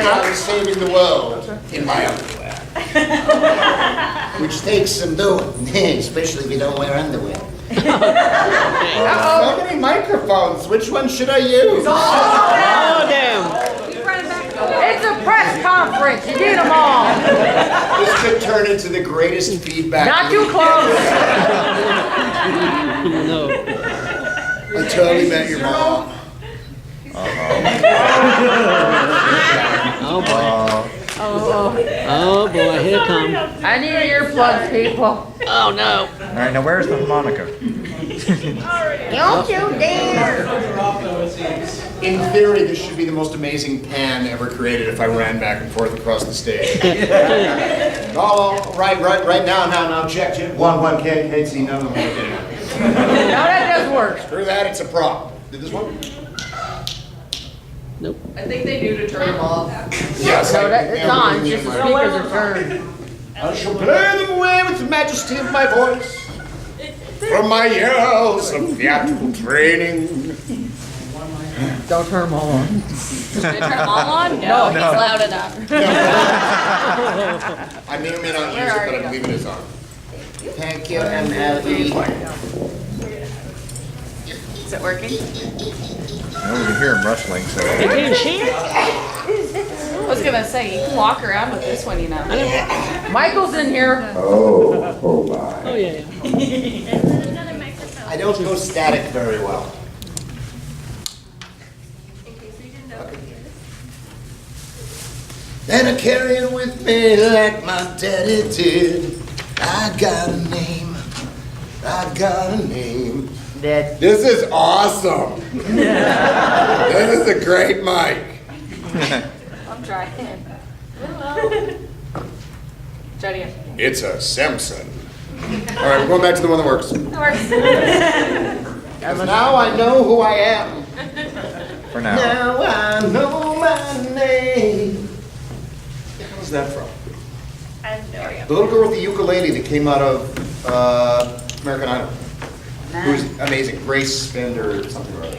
I'm saving the world in my underwear. Which takes some doing, especially if you don't wear underwear. So many microphones, which one should I use? Oh, damn. It's a press conference. You need them all. This could turn into the greatest feedback. Not too close. No. I totally met your mom. Oh, boy. Oh, boy. Here it comes. I need earplugs, people. Oh, no. All right, now where's the harmonica? Don't you dare. In theory, this should be the most amazing pan ever created if I ran back and forth across the stage. Oh, right now, check. One, can't see, no. No, that does work. Screw that, it's a prop. Did this one? Nope. I think they do to turn them off. Yes, So that, it's on, just the speakers are turned. I shall play them away with the majesty of my voice. From my years of theatrical training. Don't turn them all on. Did you turn them all on? No, he's loud enough. I may or may not use it, but I believe it is on. Thank you, MLE. Is it working? No, we can hear him rustling, so. I was gonna say, you can walk around with this one, you know. Michael's in here. Oh my. Oh, yeah. I don't go static very well. And I carry it with me like my daddy did. I got a name. Dead. This is awesome. This is a great mic. I'm trying. Try it again. It's a Simpson. All right, we're going back to the one that works. That works. 'Cause now I know who I am. For now. Now I know my name. Where's that from? I have no idea. The little girl with the ukulele that came out of American Idol. Who's amazing. Grace Spender or something or other.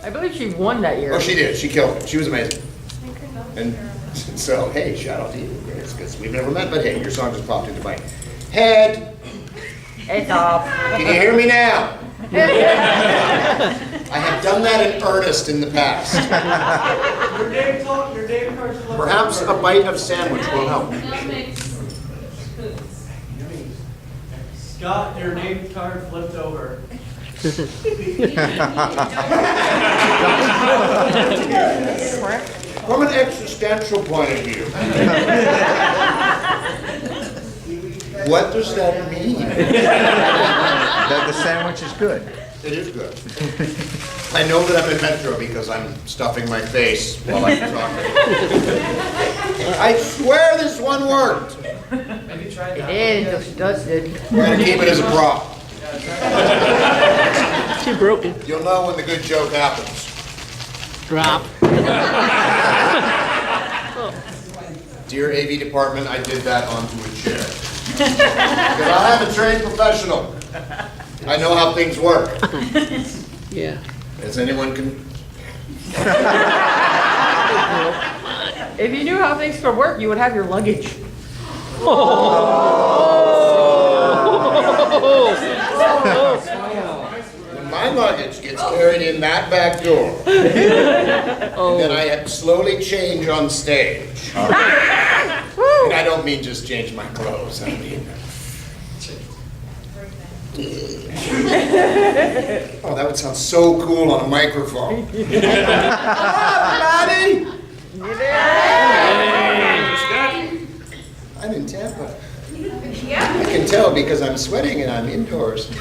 I believe she won that year. Oh, she did. She killed it. She was amazing. And so, hey, shout out to you. Because we've never met, but hey, your song just popped into my head. It's off. Can you hear me now? I have done that in earnest in the past. Your name card's flipped Perhaps a bite of sandwich will help. Scott, your name card flipped over. From an existential point of view, what does that mean? That the sandwich is good. It is good. I know that I'm in Metro because I'm stuffing my face while I'm talking. I swear this one worked. Have you tried that? It is, dusted. We're gonna keep it as a prop. She broke it. You'll know when the good joke happens. Drop. Dear AV department, I did that onto a chair. Because I am a trained professional. I know how things work. Yeah. As anyone can. If you knew how things could work, you would have your luggage. When my luggage gets carried in that back door, then I slowly change on stage. And I don't mean just change my clothes, I mean. Oh, that would sound so cool on a microphone. Everybody! I'm in Tampa. I can tell because I'm sweating and I'm indoors. And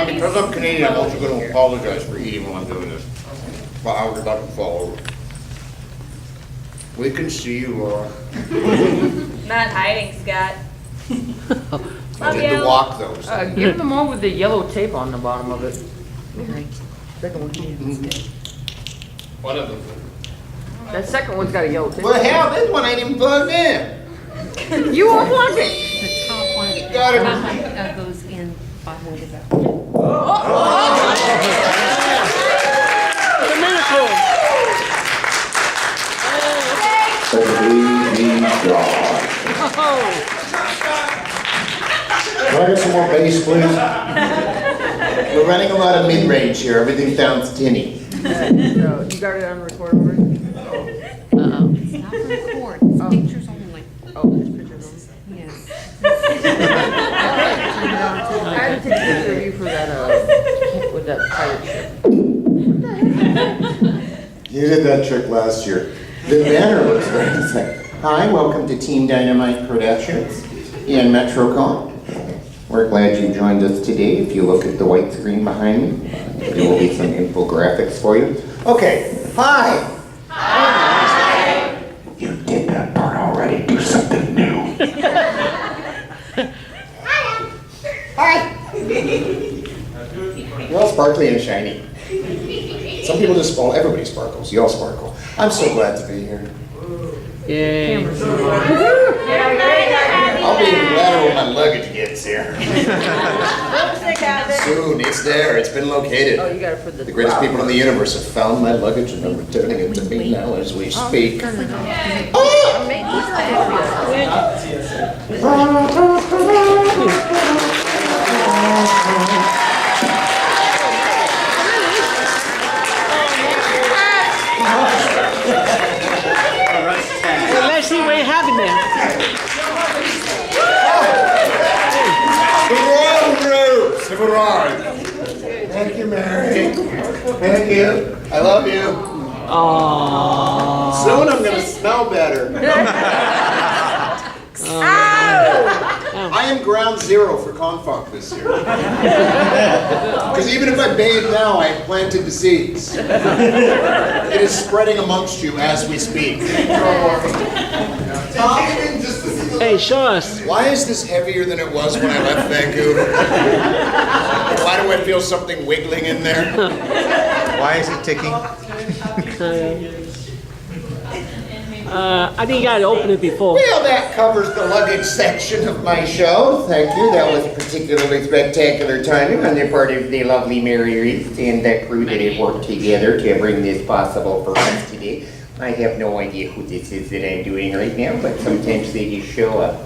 because I'm Canadian, I'm also going to apologize for eating while I'm doing this. Well, I was about to fall over. We can see you, Laura. Not hiding, Scott. I did the walk, though. So. Give them one with the yellow tape on the bottom of it. Second one. One of them. That second one's got a yellow tape. Well, hell, this one ain't even plugged in. You unplugged it. The top one Got it. goes in behind the back. The minute God. Can I get some more bass, please? We're running a lot of mid-range here. Everything sounds tinny. So, you got it on record already? Uh-oh. It's not for record, it's pictures only. Oh, there's pictures on it. Yes. I had to take a picture of you for that, with that pirate ship. You did that trick last year. The banner looks very nice. Hi, welcome to Team Dynamite Productions in Metrocon. We're glad you joined us today. If you look at the white screen behind me, there will be some infographics for you. Okay, hi. Hi. You did that part already. Do something new. Hi. You're all sparkly and shiny. Some people just fall. Everybody sparkles. You all sparkle. I'm so glad to be here. Yay. I'll be glad when my luggage gets here. Soon, it's there. It's been located. Oh, you got it for the. The greatest people in the universe have found my luggage and are returning it to me now as we speak. Well, let's see what you have in there. The royal groups have arrived. Thank you, Mary. Thank you. I love you. Aww. Soon I'm going to smell better. I am ground zero for Confunk this year. Because even if I bathe now, I have planted the seeds. It is spreading amongst you as we speak. Hey, show us. Why is this heavier than it was when I left Vancouver? Why do I feel something wiggling in there? Why is it ticking? I think you gotta open it before. Well, that covers the luggage section of my show. Thank you. That was particularly spectacular timing on the part of the lovely Mary Reese and the crew that have worked together to bring this possible for us today. I have no idea who this is that I'm doing right now, but sometimes they just show up.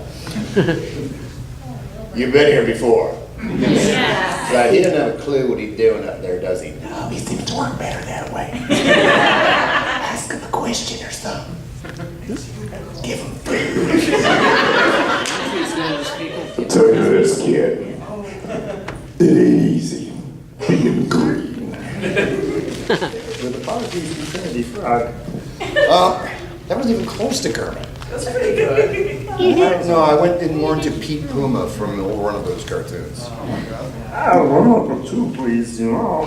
You've been here before. Yeah. So he doesn't have a clue what he's doing up there, does he? No, he seems to work better that way. Ask him a question or something. Give him food. Tell you this, kid. It ain't easy being green. With apologies to Trinity Frog. That wasn't even close to Kermit. That's pretty good. No, I went in more into Pete Puma from one of those cartoons. I want them too, please, you know.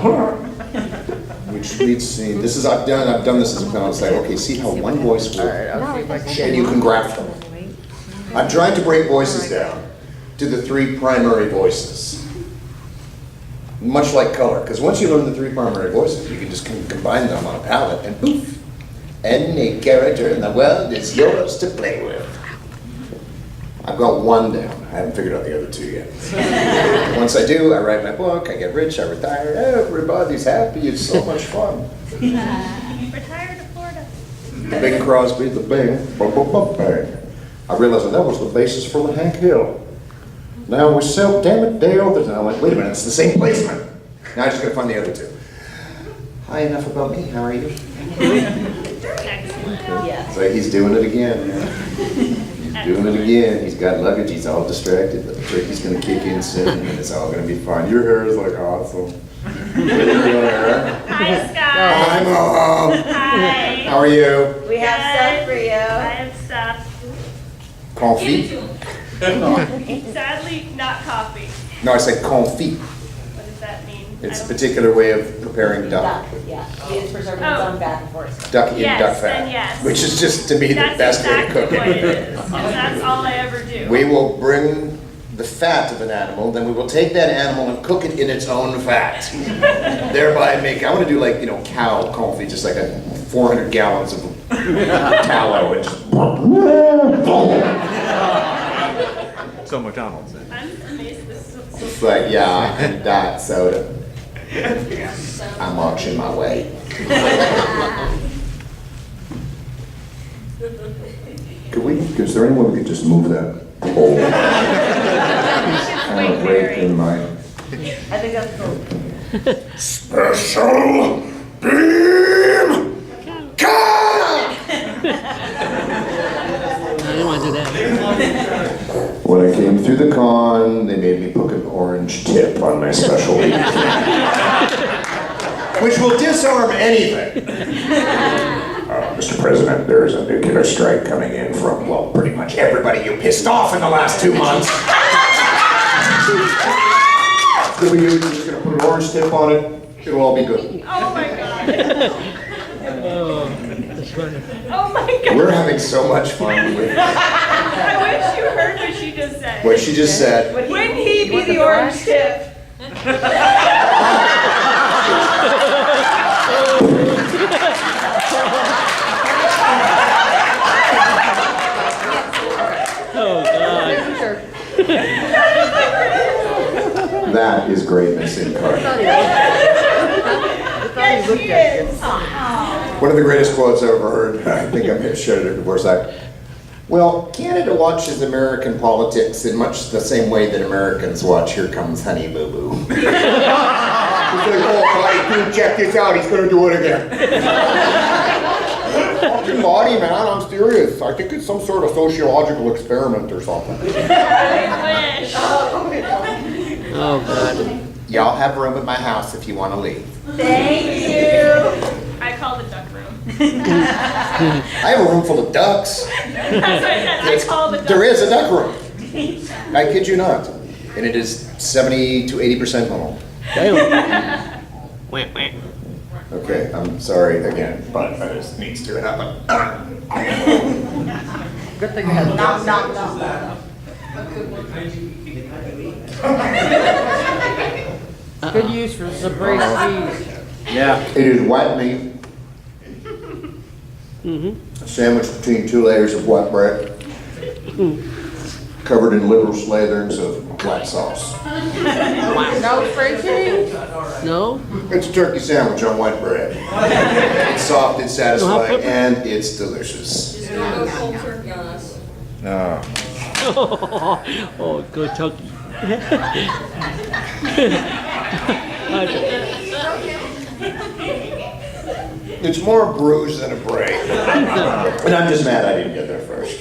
Which leads me, this is, I've done this as a plan. It's like, okay, see how one voice will, I'll see if I can get and you can graph them. I'm trying to break voices down to the three primary voices. Much like color, because once you learn the three primary voices, you can just combine them on a palette and poof. Any character in the world is yours to play with. I've got one down. I haven't figured out the other two yet. Once I do, I write my book, I get rich, I retire. Everybody's happy. It's so much fun. Retired to Florida. Bing Crosby, the Bing, bum, bum, bum, bang. I realized that was the basis for the Hank Hill. Now we sell, damn it, Dale. And I'm like, wait a minute, it's the same placement. Now I just gotta find the other two. Hi, enough about me. How are you? Excellent. So he's doing it again. He's doing it again. He's got luggage. He's all distracted. But the turkey's gonna kick in soon, and it's all gonna be fine. Your hair is like awesome. Your hair. Hi, Scott. Hi, Mom. Hi. How are you? We have stuff for you. I have stuff. Confit? Sadly, not coffee. No, I said confit. What does that mean? It's a particular way of preparing duck. Yeah, he is preserving his own back and forth. Duck in Yes, duck fat. then yes. Which is just, to me, the That's best way to exactly cook what it it. is. And that's all I ever do. We will bring the fat of an animal, then we will take that animal and cook it in its own fat. Thereby make, I want to do like, cow confit, just like 400 gallons of tallow and just. So McDonald's then. I'm amazed this is so It's like, yeah, and diet soda. I'm marching my way. is there any way we could just move that pole? Kind of right in my. I think that's cool. Special beam! Come! I didn't want to do that. When I came through the con, they made me put an orange tip on my special beam. Which will disarm anything. Mr. President, there is a nuclear strike coming in from, well, pretty much everybody you pissed off in the last 2 months. You're just gonna put an orange tip on it, it'll all be good. Oh my god. Oh, that's funny. Oh my god. We're having so much fun with I wish you heard what she just said. what she just said. Wouldn't he be the orange tip? Oh, God. That is greatness incarnate. Yes, she is. One of the greatest quotes I've ever heard, I think I may have shared it before, like, well, Canada watches American politics in much the same way that Americans watch Here Comes Honey Boo Boo. He's like, oh, buddy, dude, check this out, he's gonna do it again. Fucking body, man, I'm serious. I think it's some sort of sociological experiment or something. I wish. Oh, God. Y'all have room at my house if you want to leave. Thank you. I call the duck room. I have a room full of ducks. That's what I said. I call the duck There is a duck room. I kid you not. And it is 70 to 80% normal. Damn. Wah, wah. Okay, I'm sorry again, but that just needs to happen. Good thing you had Knock, knock, knock. good use for some braised cheese. Yeah. It is white meat, sandwiched between 2 layers of white bread, covered in liberal slatherings of white sauce. No spray cheese? No? It's a turkey sandwich on white bread. It's soft, it's satisfying, and it's delicious. No. Oh, good turkey. It's more a bruise than a break. And I'm just mad I didn't get there first.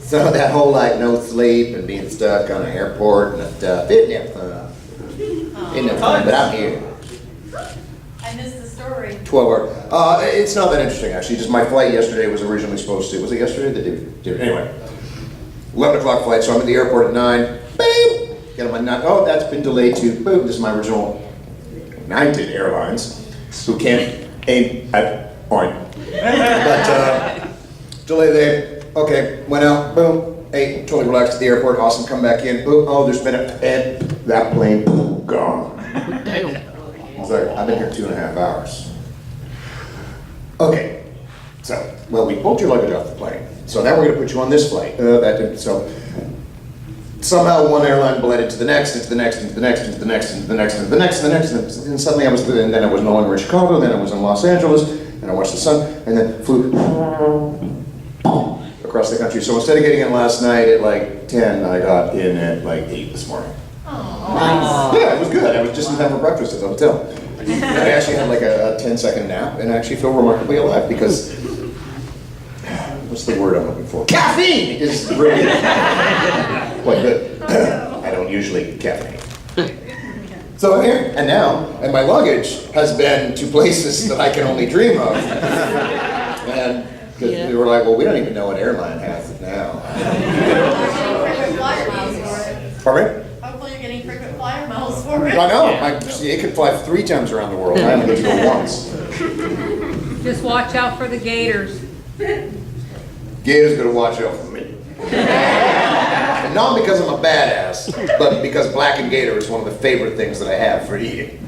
So that whole like no sleep and being stuck on an airport and stuff, isn't it fun? Isn't it fun? But I'm here. I missed the story. 12 hours. It's not that interesting actually. Just my flight yesterday was originally supposed to. Was it yesterday? Anyway, 11 o'clock flight. So I'm at the airport at 9. Boom. Get on my 9. Oh, that's been delayed to. Boom. This is my original United Airlines, who can't aim at point. But delay there. Okay, went out, boom, ate, totally relaxed at the airport, awesome, come back in, boom, oh, there's been and that plane, boom, gone. Damn. I was like, I've been here 2.5 hours. Okay, so, well, we pulled your luggage off the plane, so now we're gonna put you on this flight. So, somehow one airline bled into the next, into the next, into the next, into the next, into the next, into the next, into the next, and suddenly I was, and then I was no longer in Chicago, then I was in Los Angeles, and I watched the sun, and then flew across the country. So instead of getting in last night at like 10, I got in at like 8 this morning. Nice. Yeah, it was good. I was just in time for breakfast at the hotel. I actually had like a 10-second nap and I actually feel remarkably alive because, what's the word I'm looking for? Caffeine is really quite good. I don't usually get caffeine. So I'm here, and now, and my luggage has been to places that I can only dream of. And because we were like, well, we don't even know what airline has it now. Pardon me? Hopefully you're getting frequent flyer miles for it. I know. It could fly 3 times around the world. I only get to go once. Just watch out for the gators. Gator's gonna watch out for me. And not because I'm a badass, but because blackened gator is one of the favorite things that I have for eating.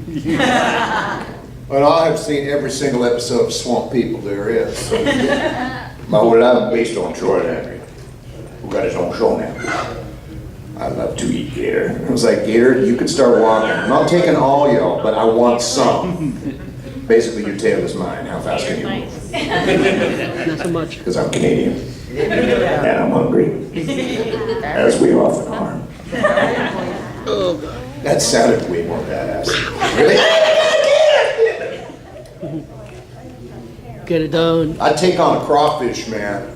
And I have seen every single episode of Swamp People there is. My whole life based on Troy Landry, who got his own show now. I love to eat gator. I was like, Gator, you can start walking. I'm not taking all y'all, but I want some. Basically, your tail is mine. How fast can you move? Not so much. Because I'm Canadian. And I'm hungry. As we often are. Oh, God. That sounded way more badass. Really? Get it done. I'd take on a crawfish, man.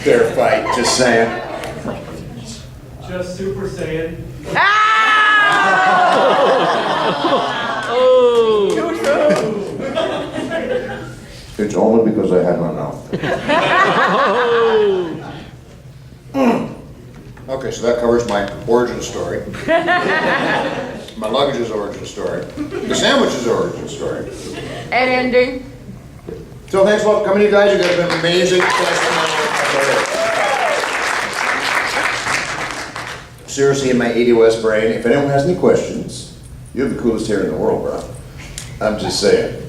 Fair fight, just saying. Just Super Saiyan. Oh! It's only because I had my mouth. Okay, so that covers my origin story. My luggage's origin story. The sandwich's origin story. And ending. So thanks a lot for coming, you guys. You guys have been amazing. Seriously, in my ADOS brain, if anyone has any questions, you have the coolest hair in the world, bro. I'm just saying.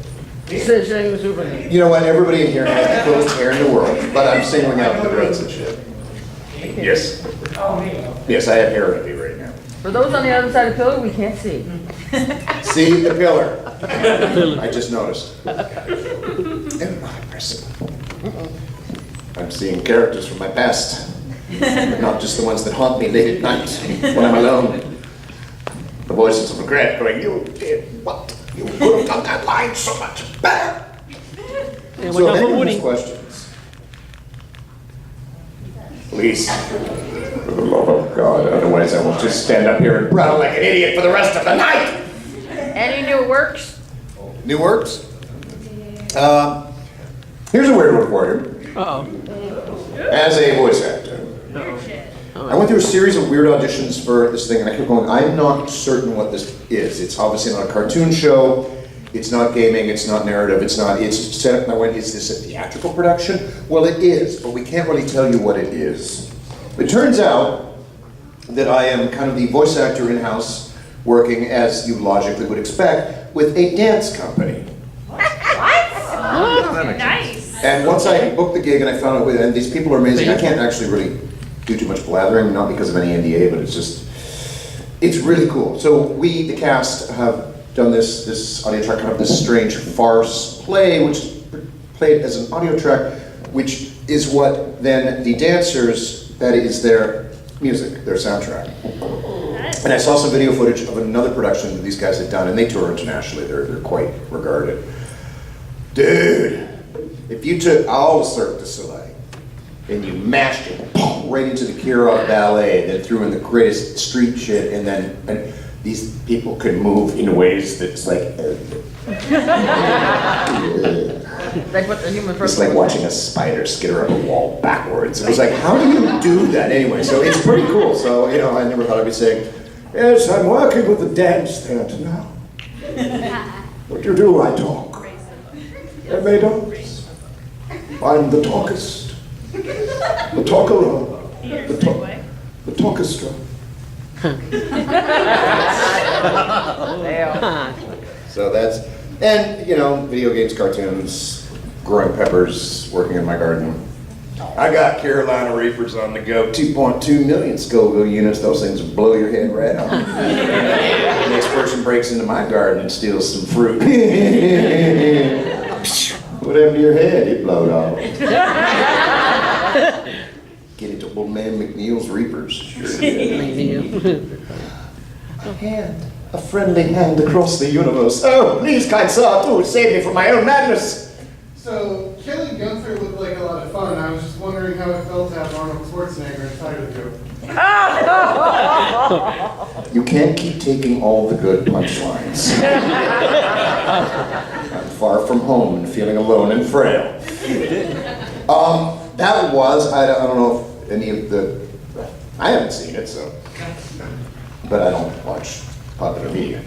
You know what? Everybody in here has the coolest hair in the world, but I'm singling out the reds and shit. Yes. Yes, I have hair in me right now. For those on the other side of the pillar, we can't see. See the pillar. I just noticed. Am I person? I'm seeing characters from my past, but not just the ones that haunt me late at night when I'm alone. The voices of regret going, "You did what? You could have done that line so much better." And So we're if done for anyone has Woody. questions, please. For the love of God, otherwise I will just stand up here and Rattle like an idiot for the rest of the night. Any new works? New works? Here's a weird one for you. Uh-oh. As a voice actor, I went through a series of weird auditions for this thing, and I kept going, I'm not certain what this is. It's obviously not a cartoon show, it's not gaming, it's not narrative, it's set up, and I went, is this a theatrical production? Well, it is, but we can't really tell you what it is. It turns out that I am kind of the voice actor in-house, working, as you logically would expect, with a dance company. Nice. And once I booked the gig and I found out, and these people are amazing, I can't actually really do too much blathering, not because of any NDA, but it's really cool. So we, the cast, have done this audio track, kind of this strange farce play, which is played as an audio track, which is what then the dancers, that is their music, their soundtrack. And I saw some video footage of another production that these guys had done, and they tour internationally, they're quite regarded. Dude, if you took all the Cirque du Soleil and you mashed it right into the Kirov Ballet, then threw in the greatest street shit, and these people could move in ways that's like... Like what the human It's like watching a spider skitter up a wall backwards. It was like, how do you do that anyway? So it's pretty cool. So, you know, I never thought I'd be saying, yes, I'm working with the dance theater now. What do you do? I talk. And they don't. I'm the talkist. The talker. The talkestra. So that's, and you know, video games, cartoons, growing peppers, working in my garden. I got Carolina Reapers on the go, 2.2 million Scoville units. Those things will blow your head right off. The next person breaks into my garden and steals some fruit. What happened to your head? It blowed off. Get it to old man McNeil's Reapers. Sure did. A friendly hand across the universe. Oh, please, kind sir, do save me from my own madness. So, killing Gunther looked like a lot of fun. I was just wondering how it felt to have Arnold Schwarzenegger inside of you. You can't keep taking all the good punchlines. I'm far from home and feeling alone and frail. That was, I don't know if any of the, I haven't seen it, so, but I don't watch popular media.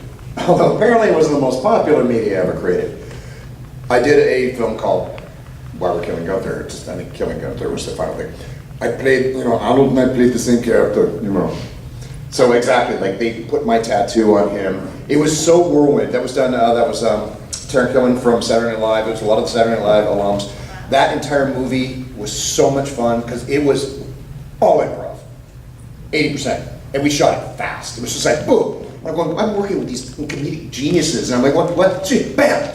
Although apparently it was the most popular media ever created. I did a film called Why We're Killing Gunther. Just, I think Killing Gunther was the final thing. I played, you know, Arnold and I played the same character, you know. So exactly, like they put my tattoo on him. It was so whirlwind. That was done, that was Taron Killen from Saturday Night Live. It was a lot of the Saturday Night Live alums. That entire movie was so much fun because it was all improv, 80%. And we shot it fast. It was just like, boom. I'm working with these comedic geniuses. And I'm like, what? Bam,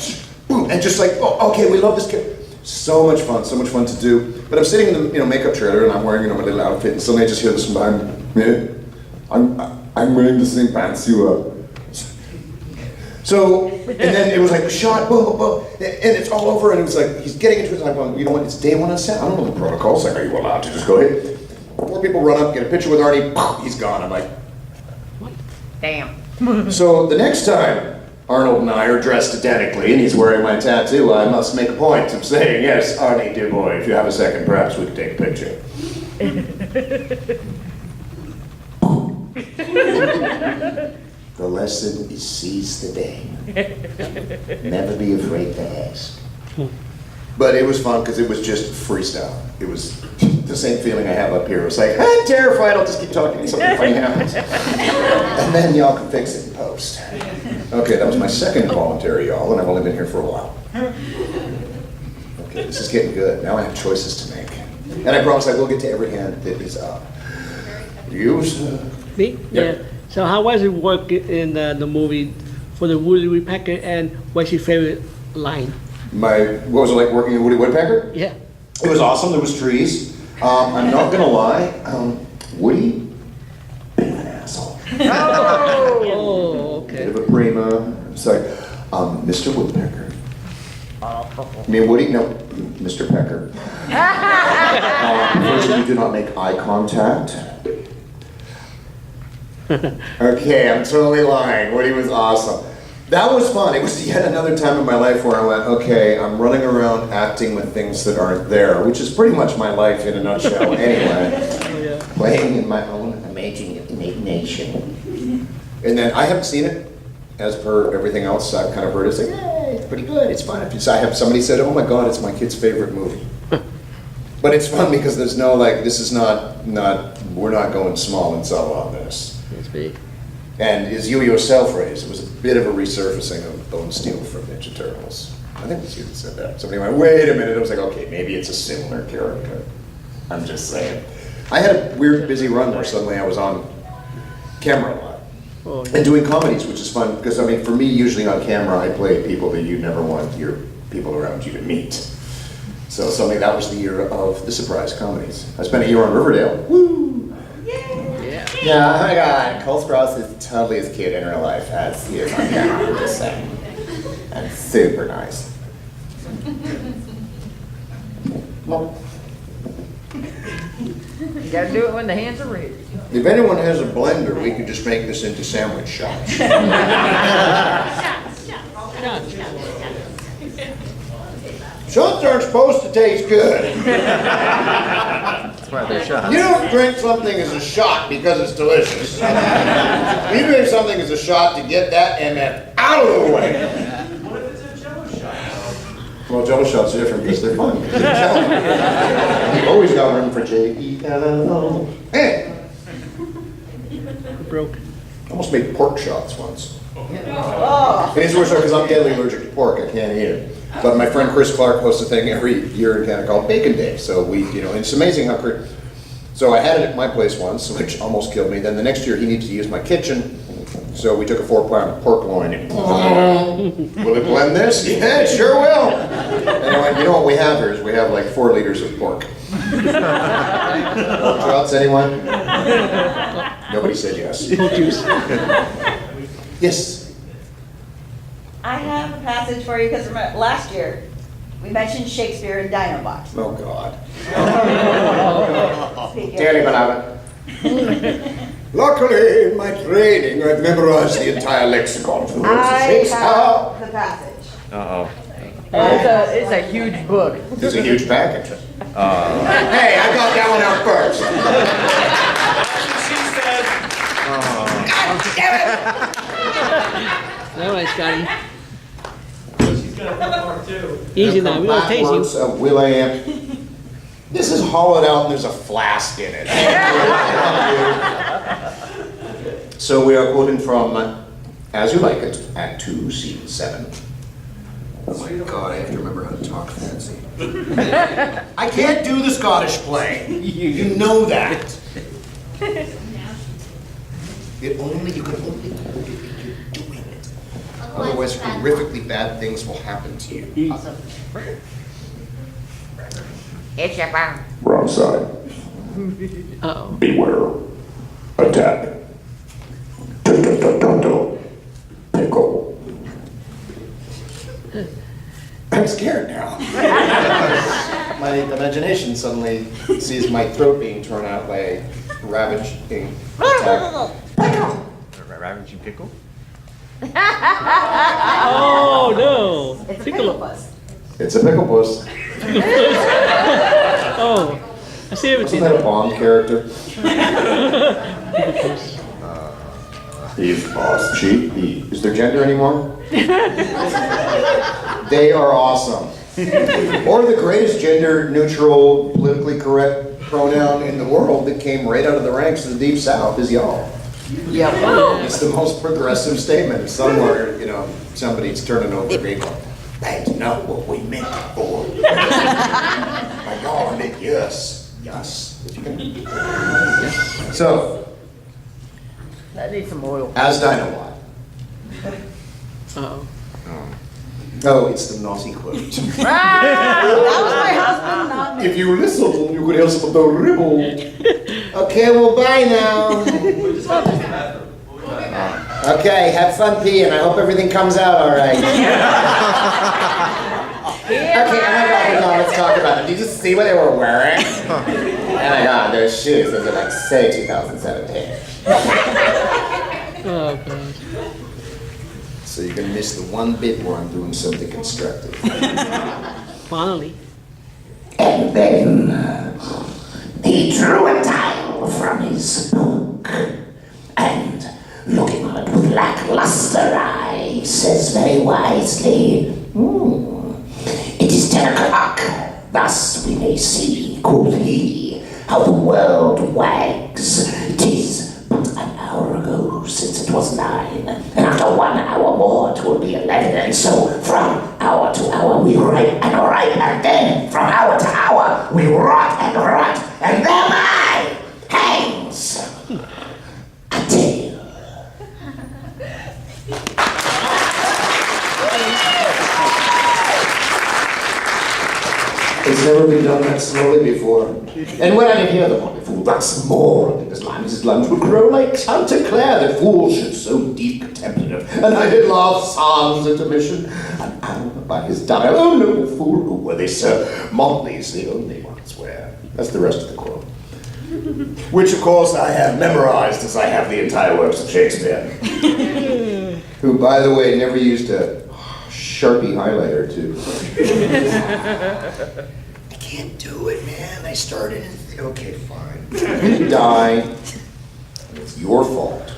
boom. And just like, oh, okay, we love this character. So much fun to do. But I'm sitting in the makeup trailer and I'm wearing my little outfit, and suddenly I just hear this from behind me. I'm wearing the same pants you are. So, and then it was like shot, boom, boom, boom, and it's all over, and it was like he's getting into it. And I'm going, you know what? It's day one on set. I don't know the protocols. Like, are you allowed to just go ahead? 4 people run up, get a picture with Arnie. He's gone. I'm like, Damn. so the next time Arnold and I are dressed identically, and he's wearing my tattoo, I must make a point of saying, yes, Arnie, dear boy, if you have a second, perhaps we could take a picture. The lesson is seize the day. Never be afraid to ask. But it was fun because it was just freestyle. It was the same feeling I have up here. It was like, I'm terrified, I'll just keep talking and something funny happens. And then y'all can fix it in post. Okay, that was my second commentary, y'all, and I've only been here for a while. Okay, this is getting good. Now I have choices to make. And I promise I will get to every hand that is up. You, Me? Yeah. So how was it work in the movie for the Woody Woodpecker, and what's your favorite line? what was it like working with Woody Woodpecker? Yeah. It was awesome, there was trees. I'm not gonna lie, Woody, bit of an asshole. Oh, okay. Bit of a prima. It's like, Mr. Woodpecker. I mean, Woody, no, Mr. Pecker. First, you do not make eye contact. Okay, I'm totally lying. Woody was awesome. That was fun. It was yet another time in my life where I went, okay, I'm running around acting with things that aren't there, which is pretty much my life in a nutshell anyway. Playing in my own imagination. And then I haven't seen it, as per everything else I've kind of heard. It's like, hey, it's pretty good, it's fun. I have somebody said, oh my God, it's my kid's favorite movie. But it's fun because there's no, like, this is not we're not going small and subtle on this. It's big. And as you yourself raised, it was a bit of a resurfacing of Bone Steel from Ninja Turtles. I think it was you that said that. Somebody went, wait a minute. I was like, okay, maybe it's a similar character. I'm just saying. I had a weird, busy run where suddenly I was on camera a lot. Oh, yeah. And doing comedies, which is fun, because I mean, for me, usually on camera, I play people that you never want your people around you to meet. So suddenly that was the year of the surprise comedies. I spent a year on Riverdale. Woo! Yeah, oh my God, Cole Sprouse is totally as cute in real life as he is on camera, I'm just saying. And super nice. Well, You gotta do it when the hands are ready. if anyone has a blender, we could just make this into sandwich shots. Shots aren't supposed to taste good. That's why they're shots. You don't drink something as a shot because it's delicious. You drink something as a shot to get that MF out of the way. What if it's a Jello shot? Well, Jello shots are different because they're fun. 'Cause they're Jello. You always got room for Jello. Hey, Broke. I almost made pork shots once. It is worse because I'm deadly allergic to pork. I can't eat it. But my friend Chris Clark hosts a thing every year in Canada called Bacon Day. So we, and it's amazing how Chris. So I had it at my place once, which almost killed me. Then the next year he needed to use my kitchen. So we took a 4-pound pork loin and, will it blend this? Yeah, it sure will. And I went, you know what we have here is we have like 4 liters of pork. Pork shots, anyone? Nobody said yes. Pork juice. Yes. I have a passage for you because last year we mentioned Shakespeare in Dinobot. Oh, God. Speaking Dearly of- beloved. Luckily, in my training, I've memorized the entire lexicon for the words of I Shakespeare. have the passage. Uh-oh. It's a huge book. It's a huge package. Hey, I got that one out first. All right, Scotty. She's gonna come part 2. Easy now. We don't taste Backwards you. of Will.i.am. This is hollowed out and there's a flask in it. So we are quoting from As You Like It, Act 2, Scene 7. Oh my God, I have to remember how to talk fancy. I can't do the Scottish play. You know that. You can only do it if you're doing it. Otherwise, horrifically bad things will happen to you. It's your phone. Wrong side. Uh-oh. Beware. Attack. Dun-dun-dun-dun-dun. Pickle. I'm scared now. My imagination suddenly sees my throat being torn out by a ravaging attack. Ravaging pickle? Oh, no. It's a pickle bus. It's a pickle puss. Oh, I see everything. Isn't that a Bond character? He's boss cheap. Is there gender anymore? They are awesome. Or the greatest gender-neutral, politically correct pronoun in the world that came right out of the ranks of the Deep South is y'all. Yep. It's the most progressive statement. Somewhere, somebody's turning over a vehicle. That's not what we meant it for. By y'all, I meant yes. Yes. So, I need some oil. as Dynamite. Uh-oh. Oh, it's the naughty quote. That was my husband, not me. If you listen, you could hear some of the ribble. Okay, well, bye now. Okay, have fun peeing. I hope everything comes out all right. Okay, oh my God, let's talk about it. Did you see what they were wearing? Oh my God, those shoes, those are like, say, 2017. Oh, God. So you're gonna miss the one bit where I'm doing something constructive. Finally. And then he drew a tile from his book and, looking on it with lackluster eyes, says very wisely, it is 10 o'clock. Thus we may see, quoth he, how the world wags. 'Tis but an hour ago since it was 9, and after 1 hour more 'twill be 11, and so from hour to hour we write, and then from hour to hour we rot, and thereby hangs a tale. It's never been done that slowly before. And when I did hear the one before, Thus more than his lungs would grow like Chanticleer, that fools should so deep contemplative. and I did laugh sans intermission. An hour by his dial, oh no fool, who were they, sir? Motley's the only ones where. That's the rest of the quote. Which, of course, I have memorized as I have the entire works of Shakespeare. Who, by the way, never used a Sharpie highlighter to. I can't do it, man. I started. Okay, fine. Die. It's your fault.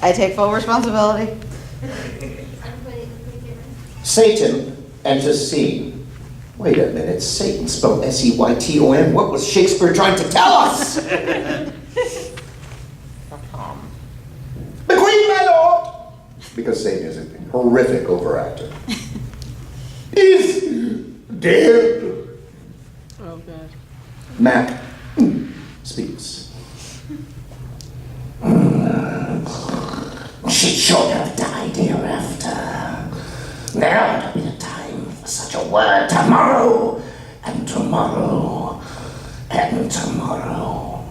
I take full responsibility. Satan enters scene. Wait a minute, Satan spelled S-E-Y-T-O-N. What was Shakespeare trying to tell us? The Queen, my lord! Because Satan is a horrific overactor. Is dead. Oh, God. Mac speaks. She should have died hereafter. Now would be the time for such a word. Tomorrow, and tomorrow, and tomorrow.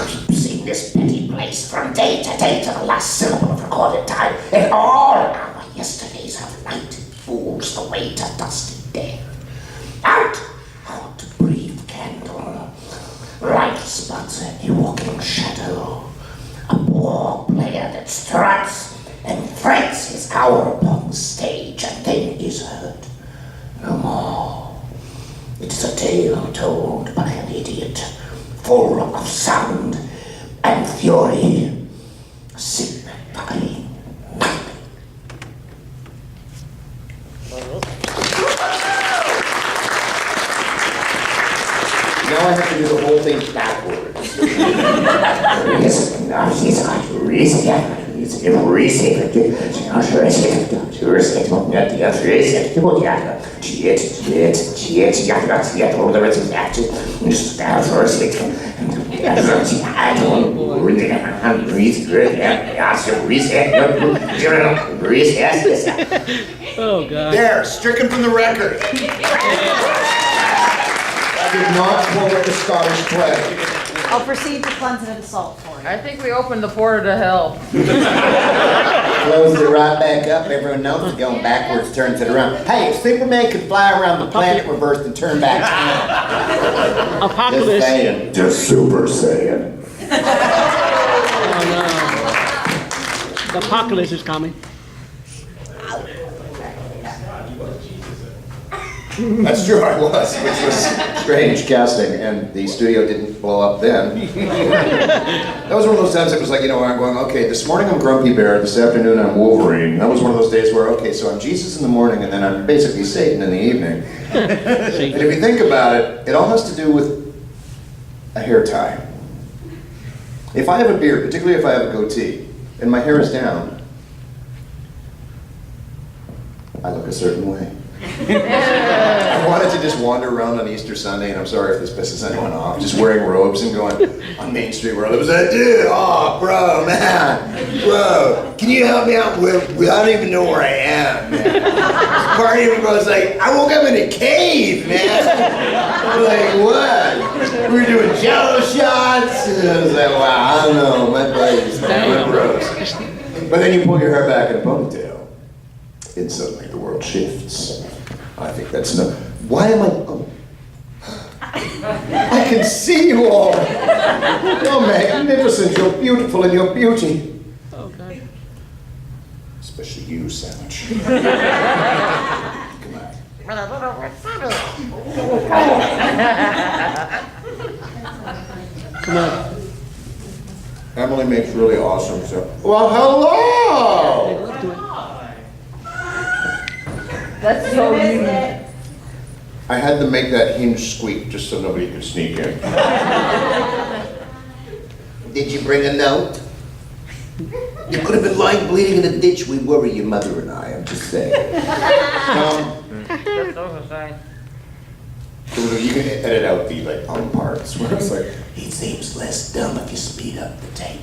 Keep seeing this petty place from day to day to the last syllable of recorded time, and all our yesterdays have lighted fools the way to dusty death. Out to breathe candle. Life's but a walking shadow, a poor player that struts and frets his hour upon the stage and then is heard no more. It is a tale told by an idiot, full of sound and fury, sin by nothing. Now I have to do the whole thing backwards. Oh, God. There, stricken from the record. did not quote the Scottish play. I'll proceed to cleanse it of salt for you. I think we opened the portal to hell. Close it right back up. Everyone knows it going backwards turns it around. Hey, if Superman could fly around the planet reversed and turn back time. Just Apocalypse. saying. Just Super Saiyan. Oh, no. The apocalypse is coming. That's true, I was, which was strange casting, and the studio didn't blow up then. That was one of those times it was like, I'm going, okay, this morning I'm Grumpy Bear, this afternoon I'm Wolverine. That was one of those days where, okay, so I'm Jesus in the morning, and then I'm basically Satan in the evening. And if you think about it, it all has to do with a hair tie. If I have a beard, particularly if I have a goatee, and my hair is down, I look a certain way. I wanted to just wander around on Easter Sunday, and I'm sorry if this pisses anyone off, just wearing robes and going on Main Street where there was that dude, oh, bro, man, bro, can you help me out with, I don't even know where I am, man. Party was like, I woke up in a cave, man. I'm like, what? We were doing jello shots, and I was like, wow, I don't know, my body's gross. But then you pull your hair back in a ponytail, and suddenly the world shifts. I think that's enough. Why am I? Oh. I can see you all. You're magnificent. You're beautiful in your beauty. Okay. Especially you, Sandwich. Come on. Come on. Emily makes really awesome stuff. Well, hello. Let's do it. That's so unique. I had to make that hinge squeak just so nobody could sneak in. Did you bring a note? You could have been lying bleeding in a ditch. We worry your mother and I'm just saying. That's so sad. You can edit out the parts where it's like, he seems less dumb if you speed up the tape.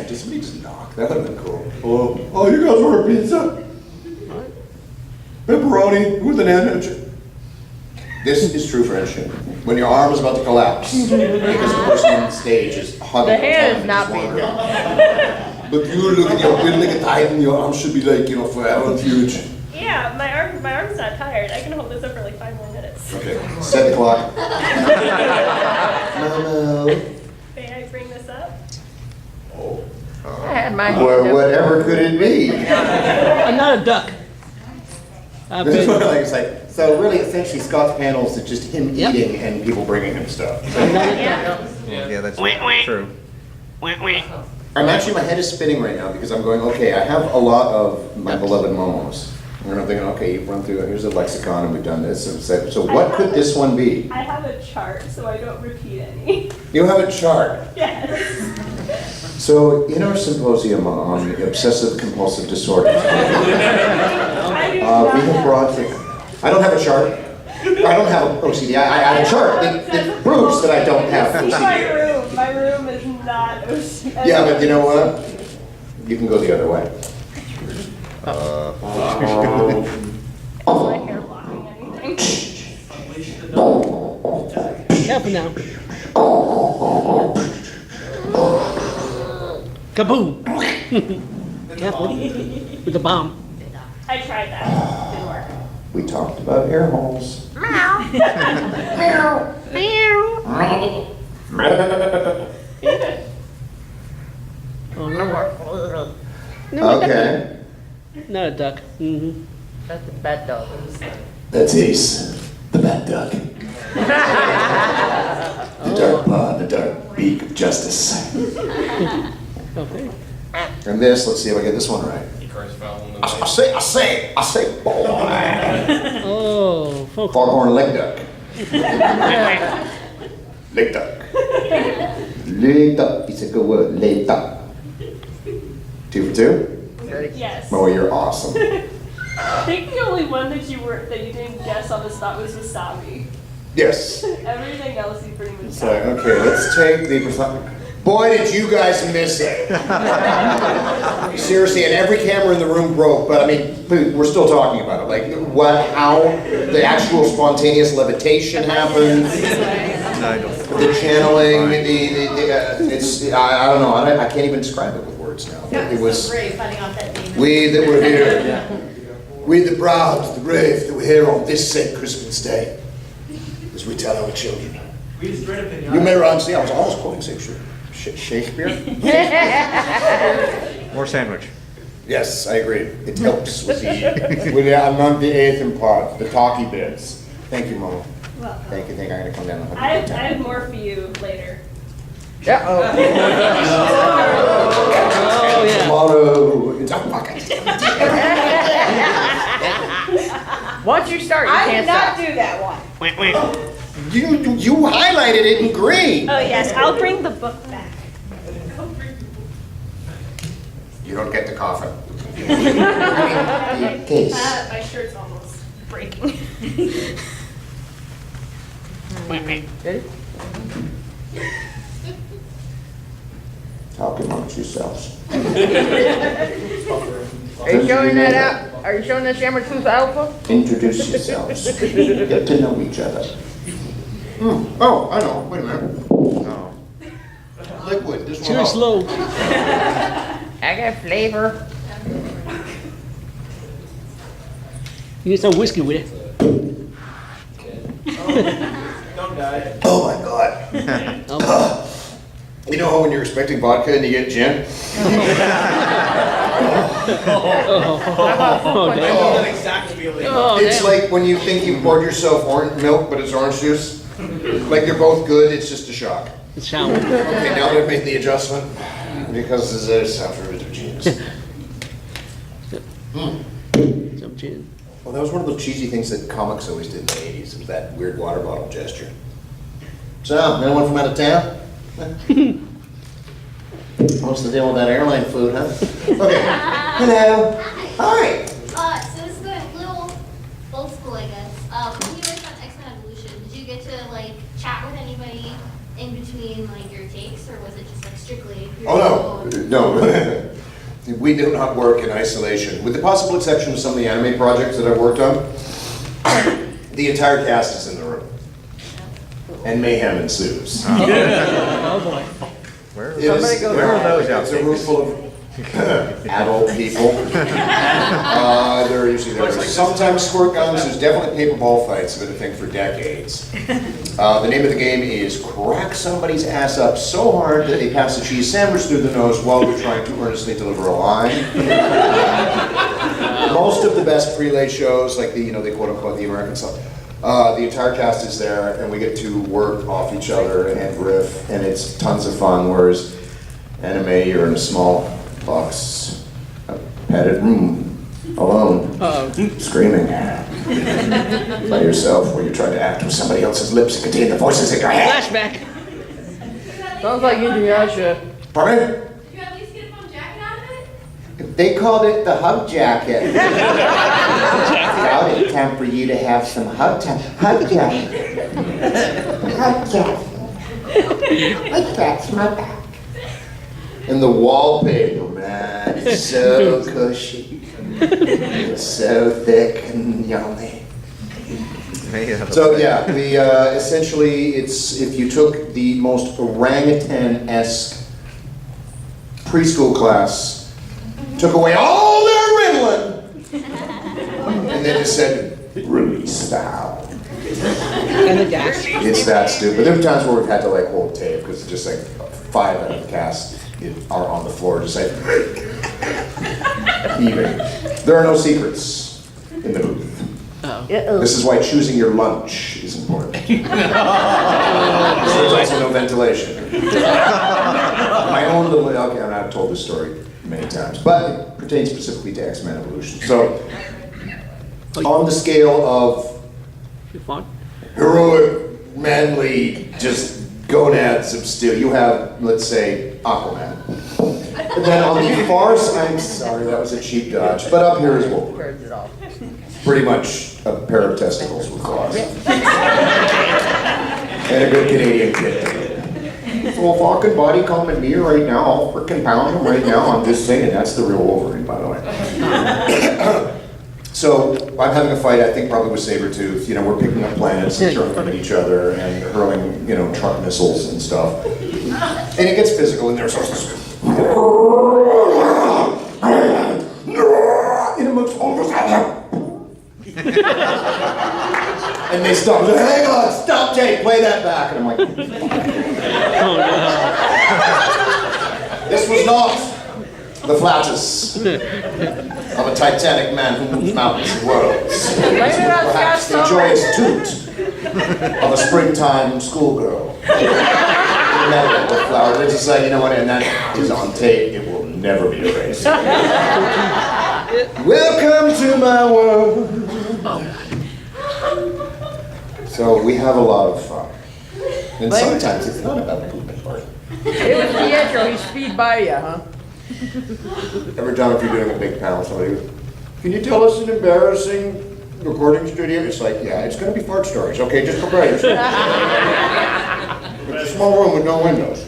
Just knock. That would have been cool. Oh, you guys want a pizza? Pepperoni with an end. This is true friendship. When your arm is about to collapse because the person on the stage is hugging. The hand is not being done. But you look at your building a tight and your arm should be forever and huge. Yeah, my arm's not tired. I can hold this up for like 5 more minutes. Okay, set the clock. No. May I bring this up? I had my hand Or up. whatever could it be? Another duck. This is what it's like. So really, essentially, Scott's panels is just him Yep. eating and people bringing him stuff. Another Yeah. duck. Yeah, that's true. I'm actually, my head is spinning right now because I'm going, okay, I have a lot of my beloved momos. And I'm thinking, okay, you've run through, here's a lexicon and we've done this. And so what could this one be? I have a chart so I don't repeat any. You have a chart. Yes. So in our symposium on obsessive compulsive disorders, I do we not have brought, I don't have a chart. I don't have OCD. I have a chart that proves that I don't have See OCD. my room is not OCD. Yeah, but you know what? You can go the other way. Is my hair blocking anything? Careful now. Kaboom! Careful with the bomb. I tried that. Didn't work. We talked about air holes. Oh, no. Okay, Not a duck. Mm-hmm. That's a bad dog. that's Ace, the bad duck. The dark paw, the dark beak of justice. Okay. And this, let's see if I get this one right. I say, boy. Oh, folks. Foghorn leg duck. Leg duck. Leg duck, it's a good word, leg duck. 2 for 2? Yes. Oh, you're awesome. I think the only one that you didn't guess on the spot was wasabi. Yes. Everything else you pretty much It's got. like, okay, let's take the Boy, did you guys miss it. Seriously, and every camera in the room broke, but I mean, we're still talking about it. Like, how the actual spontaneous levitation happened, the channeling, I don't know, I can't even describe it with words now. It was, we that were here, we the proud, the brave that were here on this said Christmas Day, as we tell our children. We just read up in You may run, see, I was almost quoting Shakespeare. More sandwich. Yes, I agree. It helps with among the eighth and part, the talky bits. Thank you, Mama. Thank you. I'm gonna come down. I have more for you later. Uh-oh. Oh, yeah. Tomorrow, it's a pocket. Once you start, you I can't did not stop. do that one. You highlighted it in green. Oh yes, I'll bring the book back. You don't get the coffin. My shirt's almost breaking. Ready? Talk amongst yourselves. Are you showing that out? Are you showing that Shaman-Tooth Alpha? Introduce yourselves. Get to know each other. Oh, I know. Wait a minute. Oh. Liquid. This Too one. slow. I got flavor. You need some whiskey with it. Don't die. Oh my God. Oh, You know how when you're expecting vodka and you get gin? oh, damn. That exact feeling. Oh, It's damn. like when you think you poured yourself orange milk, but it's orange juice. Like they're both good, it's just a shock. The shower. Okay, now that I've made the adjustment, because this is after it genius. Some gin. Well, that was one of those cheesy things that comics always did in the 80s. It was that weird water bottle gesture. So, anyone from out of town? What's the deal with that airline food, huh? Okay. Hello. Hi. So this is a little old school, I guess. When you worked on X-Men Evolution, did you get to like chat with anybody in between like your takes, or was it just like strictly your Oh, own? no. No. We do not work in isolation. With the possible exception of some of the anime projects that I've worked on, the entire cast is in the room. And mayhem ensues. Oh boy. Where It is- where are those It's a room outtakes? full of adult people. There are usually sometimes squirt guns. There's definitely paper ball fights. Have been a thing for decades. The name of the game is crack somebody's ass up so hard that they pass a cheese sandwich through the nose while they're trying to earnestly deliver a line. Most of the best prelay shows, like the they quote unquote the American stuff. The entire cast is there, and we get to work off each other and riff, and it's tons of fun. Whereas anime, you're in a small box, a padded room, alone, screaming by yourself, where you're trying to act with somebody else's lips and contain the voices in your head. Flashback. Sounds like Inuyasha. Pardon? Did you at least get a phone jacket out of it? They called it the hug jacket. Now it's time for you to have some hug time. Hug jacket. Hug jacket. Like that's my back. And the wallpaper, man, it's so cushy. It's so thick and yummy. So yeah, we essentially it's if you took the most orangutan-esque preschool class, took away all their Ritalin, and then just said release valve. And the gas. It's that stupid. There are times where we've had to like hold tape because it's just like 5 out of the cast are on the floor just like heaving. There are no secrets in the booth. This is why choosing your lunch is important. There's also no ventilation. My own little, okay, and I've told this story many times, but it pertains specifically to X-Men Evolution. So, on the scale of You fun? heroic, manly, just gonads of steel, you have, let's say, Aquaman. And then on the far side, I'm sorry, that was a cheap dodge, but up here is Wolverine. Pretty much a pair of testicles with claws. And a good Canadian kid. So if I could body come at me right now, I'll frickin' pound him right now. I'm just saying, that's the real Wolverine, by the way. So I'm having a fight, I think probably with Sabretooth. You know, we're picking up planets and throwing them at each other and hurling, you know, truck missiles and stuff. And it gets physical in there. So and they stop. Hang on, stop tape, play that back. And I'm like, this was not the flatus of a titanic man who moves mountains and worlds. Perhaps the joyous toot of a springtime schoolgirl. The flower. They just like, you know what, and that is on tape. It will never be erased. Welcome to my world. So we have a lot of fun. And sometimes it's not about the pooping part. It was Pietro, he speed by you, huh? Every time if you're doing a big panel, somebody goes, can you tell us an embarrassing recording studio? It's like, yeah, it's going to be fart stories. Okay, just prepare yourself. It's a small room with no windows.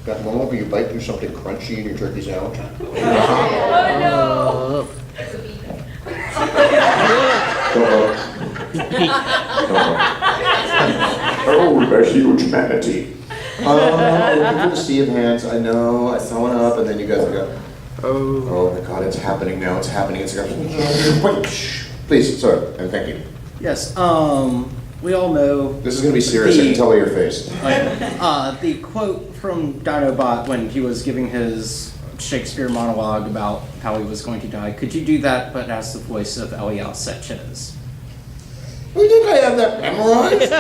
That moment where you bite through something crunchy and your turkey's out. Oh, the huge manatee. Looking for the sea of hands. I know. I saw one up, and then you guys go, oh my God, it's happening now. It's happening. It's please, sir, and thank you. Yes. We all know. This is going to be serious. I can tell by your face. The quote from Dinobot when he was giving his Shakespeare monologue about how he was going to die. Could you do that, but as the voice of Eliel Sanchez? You think I have that memorized?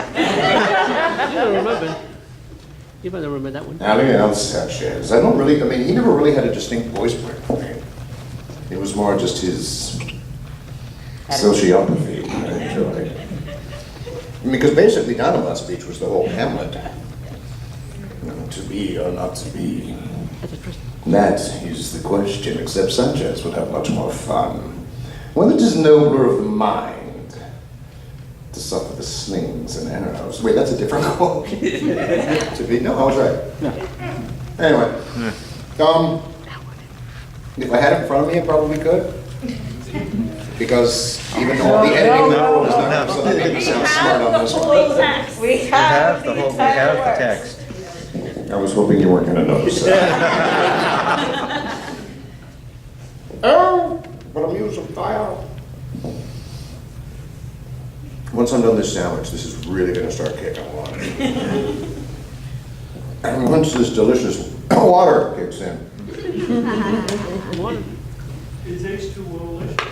You don't remember. You better remember that one. Eliel Sanchez. I don't really, I mean, he never really had a distinct voice for me. It was more just his sociopathy, actually. Because basically Dinobot's speech was the whole Hamlet. To be or not to be. That is the question, except Sanchez would have much more fun. Well, it is nobler of the mind to suffer the slings and arrows. Wait, that's a different quote. To be, no, I was right. No. Anyway, if I had it in front of me, I probably could. Because even though the editing in the world is not so that made me sound smart on this one. We have the text. I was hoping you weren't going to notice that. Oh, but I'm using fire. Once I'm done this sandwich, this is really going to start kicking along. And once this delicious water kicks in. Is H2O delicious?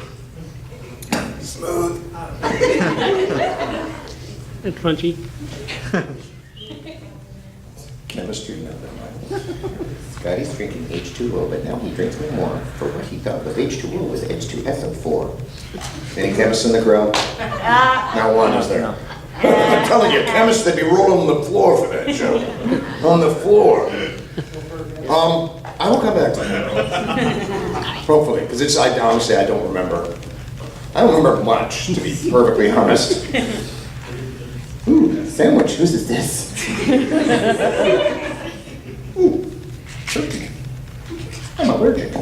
Smooth. And crunchy. Chemistry, no, never mind. Scotty's drinking H2O, but now he drinks more for what he thought was H2O was H2SO4. Any chemists in the crowd? Not one, is there? I'm telling you, chemists, they'd be rolling on the floor for that joke. On the floor. I will come back to that. Hopefully, because it's, honestly, I don't remember. I don't remember much, to be perfectly honest. Ooh, sandwich, whose is this? Ooh, turkey. I'm allergic.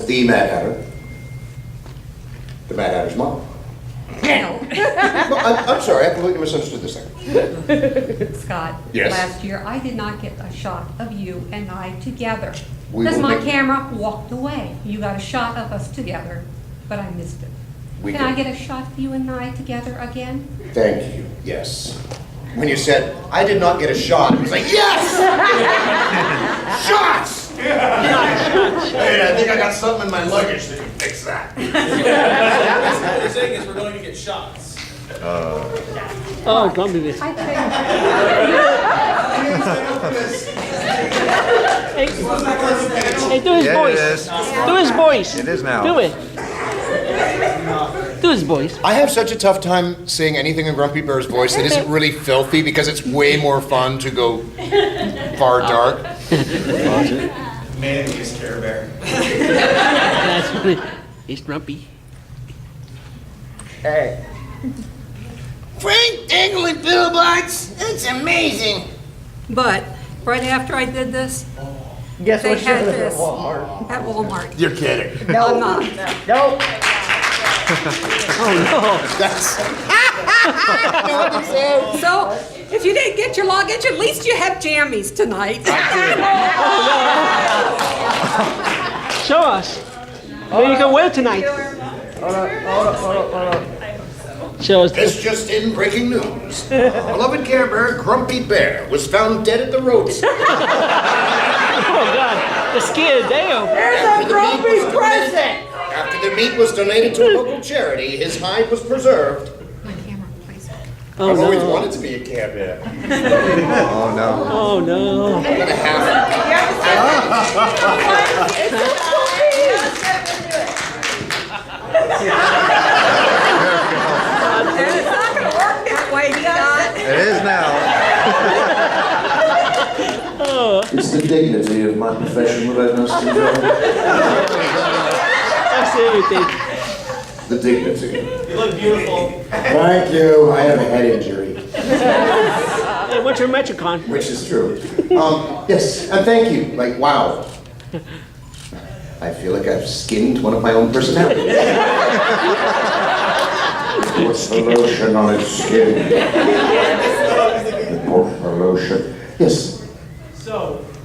The Mad Hatter. The Mad Hatter's mom. I'm sorry, I completely misunderstood this thing. Scott, Yes? last year I did not get a shot of you and I together. We Because will my make- camera walked away. You got a shot of us together, but I missed it. Can I get a shot of you and I together again? Thank you, yes. When you said, I did not get a shot, it was like, yes! Shots! Hey, I think I got something in my luggage that can fix that. What we're saying is we're going to get shots. Oh, don't do this. I think. Hey, do his Yeah, it voice. is. Do his voice. It is now. Do it. Do his voice. I have such a tough time saying anything in Grumpy Bear's voice that isn't really filthy because it's way more fun to go far dark. Man, he's Care Bear. That's funny. He's grumpy. Hey. Frank dangling billboards? That's amazing. But right after I did this, Guess they what had shows this at Walmart? at Walmart. You're kidding. I'm not. Nope. So, if you didn't get your luggage, at least you have jammies tonight. Show us. Maybe you can wear it tonight. Hold up. Show us. This just in, breaking news. Beloved Care Bear, Grumpy Bear, was found dead at the roadside. Oh God, the scared damn. There's a grumpy present. After the meat was donated to a local charity, his hide was preserved. My camera, please. Oh I've always no. wanted to be a Care Bear. Oh no. Oh no. I'm gonna have And it's not going to work that way, Scott. It is now. It's the dignity of my profession that I must enjoy. That's everything. The dignity. You look beautiful. Thank you. I have a head injury, Hey, what's your Metrocon? which is true. Yes, and thank you. Like, wow. I feel like I've skinned one of my own personalities. What's the lotion on its skin? The poor lotion. Yes.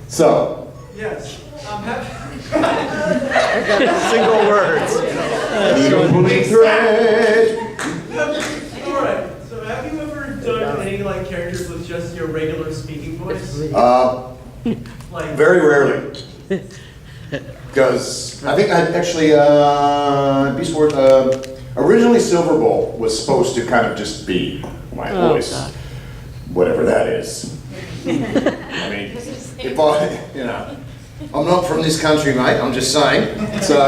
So, Yes, I'm happy. Single words. Pulling thread. Alright, so have you ever done any like characters with just your regular speaking voice? Like Very rarely. Because I think I actually, Beast Wars, originally Silver Bowl was supposed to kind of just be my voice. God. Whatever that is. I mean, if I, I'm not from this country, mate, I'm just saying. So,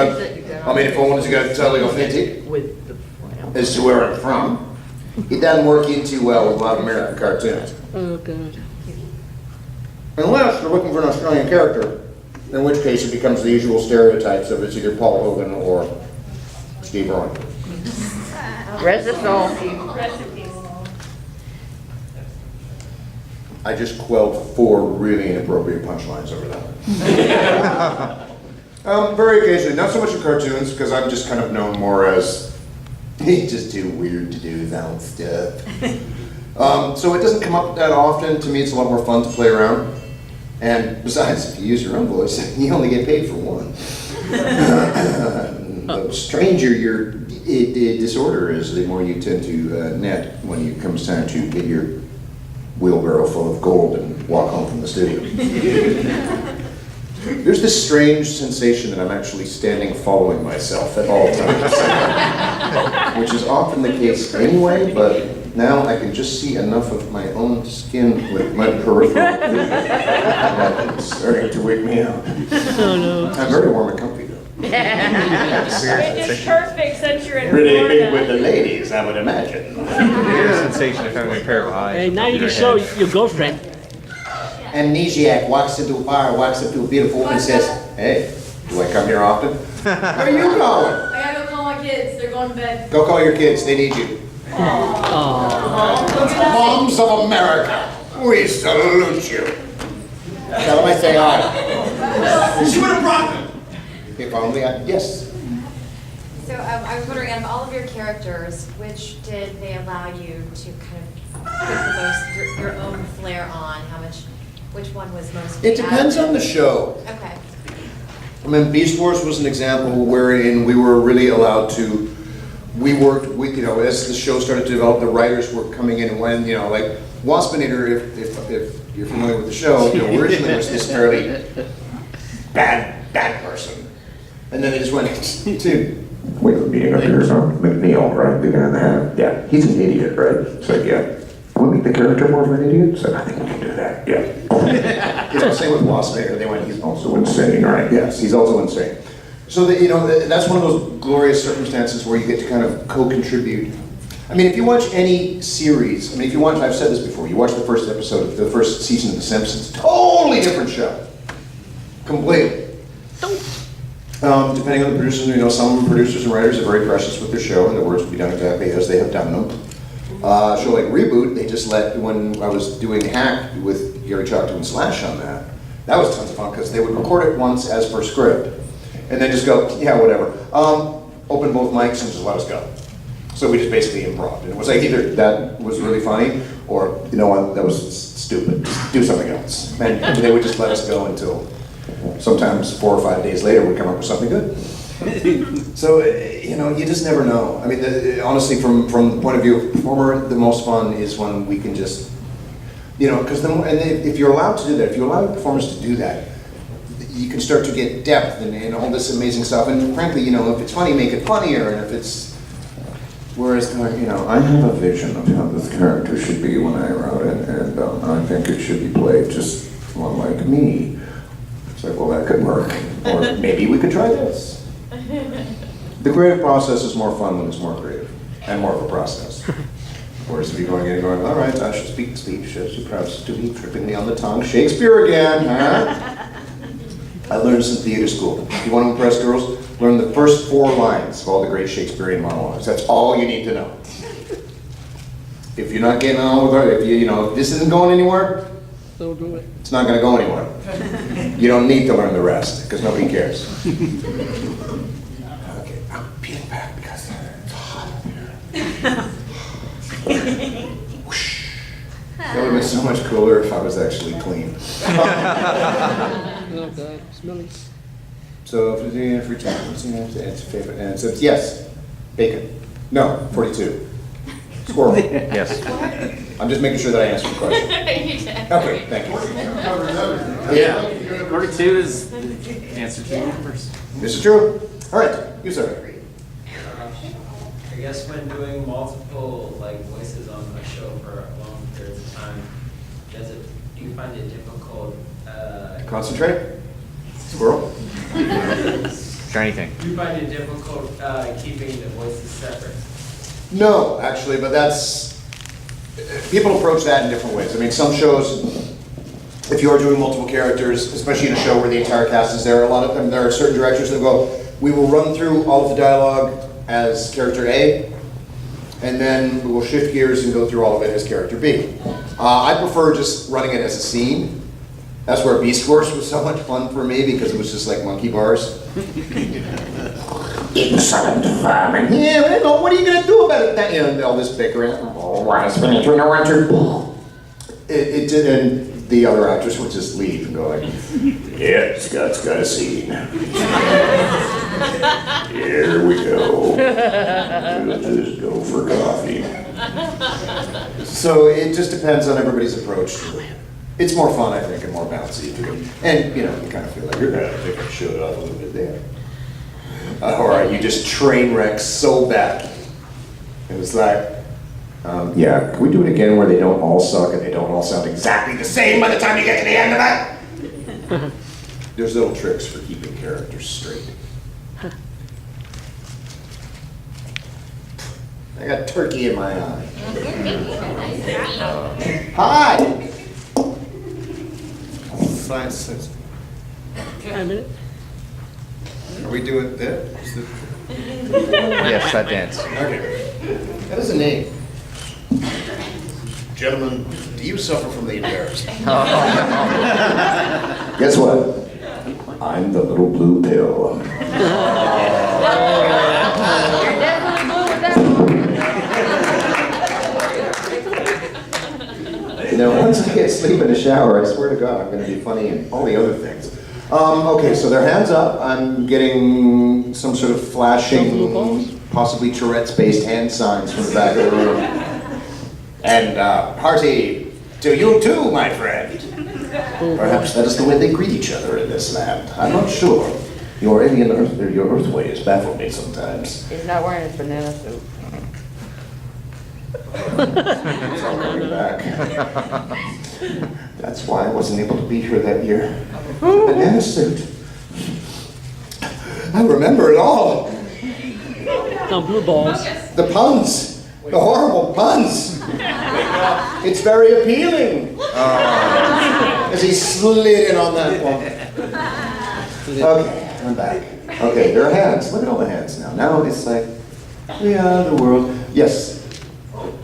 I mean, if I wanted to go totally authentic With the flam. as to where I'm from, it doesn't work in too well with a lot of American cartoons. Oh God. Unless you're looking for an Australian character, in which case it becomes the usual stereotypes of it's either Paul Hogan or Steve Irwin. Rest of soul. Rest in peace. I just quelled 4 really inappropriate punchlines over that. Very occasionally, not so much in cartoons, because I'm just kind of known more as, he's just too weird to do that stuff. So it doesn't come up that often. To me, it's a lot more fun to play around. And besides, if you use your own voice, you only get paid for one. The stranger your disorder is, the more you tend to net when it comes time to get your wheelbarrow full of gold and walk home from the studio. There's this strange sensation that I'm actually standing following myself at all times, which is often the case anyway, but now I can just see enough of my own skin with my peripheral vision that it's starting to wake me out. Oh no. I'm very warm and comfy though. Which is perfect since you're in Pretty big Florida. with the ladies, I would imagine. Weird sensation of having a pair of eyes. Hey, now you above can your show head. your girlfriend. Amnesiac walks into a bar, walks up to a beautiful woman and says, "Hey, do I come here often?" Where are you going? I gotta go call my kids. They're going to bed. Go call your kids, they need you. Moms of America, we salute you. Tell them I say hi. She would have brought them. If only I, yes. So I was wondering, out of all of your characters, which did they allow you to kind of put the most, your own flair on? Which one was most? It depends on the show. Okay. I mean, Beast Wars was an example wherein we were really allowed to, we worked with, as the show started to develop, the writers were coming in and when, like Waspinator, if you're familiar with the show, originally was this fairly bad person. And then they just went to, With being up here on McNeil, right? The guy in the hat. Yeah, he's an idiot, right? So yeah. Can we make the character more of an idiot? So I think we can do that, yeah. Same with Waspinator, they went, he's Also insane, right? yes, he's also insane. So that, that's one of those glorious circumstances where you get to kind of co-contribute. I mean, if you watch any series, if you watch, I've said this before, you watch the first episode of the first season of The Simpsons, totally different show. Completely. Depending on the producers, you know, some producers and writers are very precious with their show, and the words will be done exactly as they have done them. Show like Reboot, they just let, when I was doing Hack with Gary Chalkton and Slash on that was tons of fun, because they would record it once as per script, and then just go, yeah, whatever. Open both mics and just let us go. So we just basically improv. And it was like either that was really funny, or, you know what, that was stupid, just do something else. And they would just let us go until sometimes 4 or 5 days later we'd come up with something good. So, you know, you just never know. I mean, honestly, from the point of view of a performer, the most fun is when we can just, you know, because if you're allowed to do that, if you allow performers to do that, you can start to get depth and all this amazing stuff. And frankly, you know, if it's funny, make it funnier. And if it's, whereas, you know, I have a vision of how this character should be when I wrote it, and I think it should be played just like me. It's like, well, that could work. Or maybe we could try this. The creative process is more fun when it's more creative and more of a process. Whereas if you're going in and going, all right, I should speak the speech, she perhaps to be tripping me on the tongue. Shakespeare again, huh? I learned this in theater school. If you want to impress girls, learn the first 4 lines of all the great Shakespearean monologues. That's all you need to know. If you're not getting on with her, if this isn't going anywhere, Don't do it. it's not going to go anywhere. You don't need to learn the rest, because nobody cares. Okay, I'm peeling back because it's hot up here. Whoosh. That would have been so much cooler if I was actually clean. Oh God, smelly. So if you're doing free time, it's a favorite, and it says yes, bacon. No, 42. Squirrel. Yes. I'm just making sure that I answered the question. You did. Okay, thank you. Yeah. 42 is the answer to the universe. This is true. All right, you sir. I guess when doing multiple voices on a show for long periods of time, do you find it difficult? Concentrate. Squirrel. Shiny thing. Do you find it difficult keeping the voices separate? No, actually, but people approach that in different ways. I mean, some shows, if you are doing multiple characters, especially in a show where the entire cast is there, there are certain directors that go, we will run through all of the dialogue as character A, and then we will shift gears and go through all of it as character B. I prefer just running it as a scene. That's where Beast Wars was so much fun for me, because it was just like monkey bars. Insolent vermin. Yeah, what are you going to do about it? And all this bickering. Oh, why is it when I want to? It did, and the other actress would just leave and go like, yeah, Scott's got a scene. Here we go. We'll just go for coffee. So it just depends on everybody's approach to it. It's more fun, I think, and more bouncy. And, you know, you kind of feel like you're going to pick and show it off a little bit there. Or you just train wreck so bad. It was like, yeah, can we do it again where they don't all suck and they don't all sound exactly the same by the time you get to the end of it? There's little tricks for keeping characters straight. I got turkey in my eye. Hi! 5 6. 5 minutes. Are we doing that? Yes, that dance. Okay. That is a name. Gentlemen, do you suffer from the embarrassment? Guess what? I'm the little blue pill. Now, once I get sleep in the shower, I swear to God, I'm going to be funny and all the other things. Okay, so their hands up. I'm getting some sort of flashing, possibly Tourette's-based hand signs from the back of the room. And hearty to you too, my friend. Perhaps that is the way they greet each other in this land. I'm not sure. Your alien Earth, or your Earthways baffle me sometimes. He's not wearing his banana suit. It's all coming back. That's why I wasn't able to be here that year. The banana suit. I remember it all. No, blue balls. The puns. The horrible puns. It's very appealing. As he slid in on that one. Okay, I'm back. Okay, there are hands. Look at all the hands now. Now it's like, we are the world. Yes,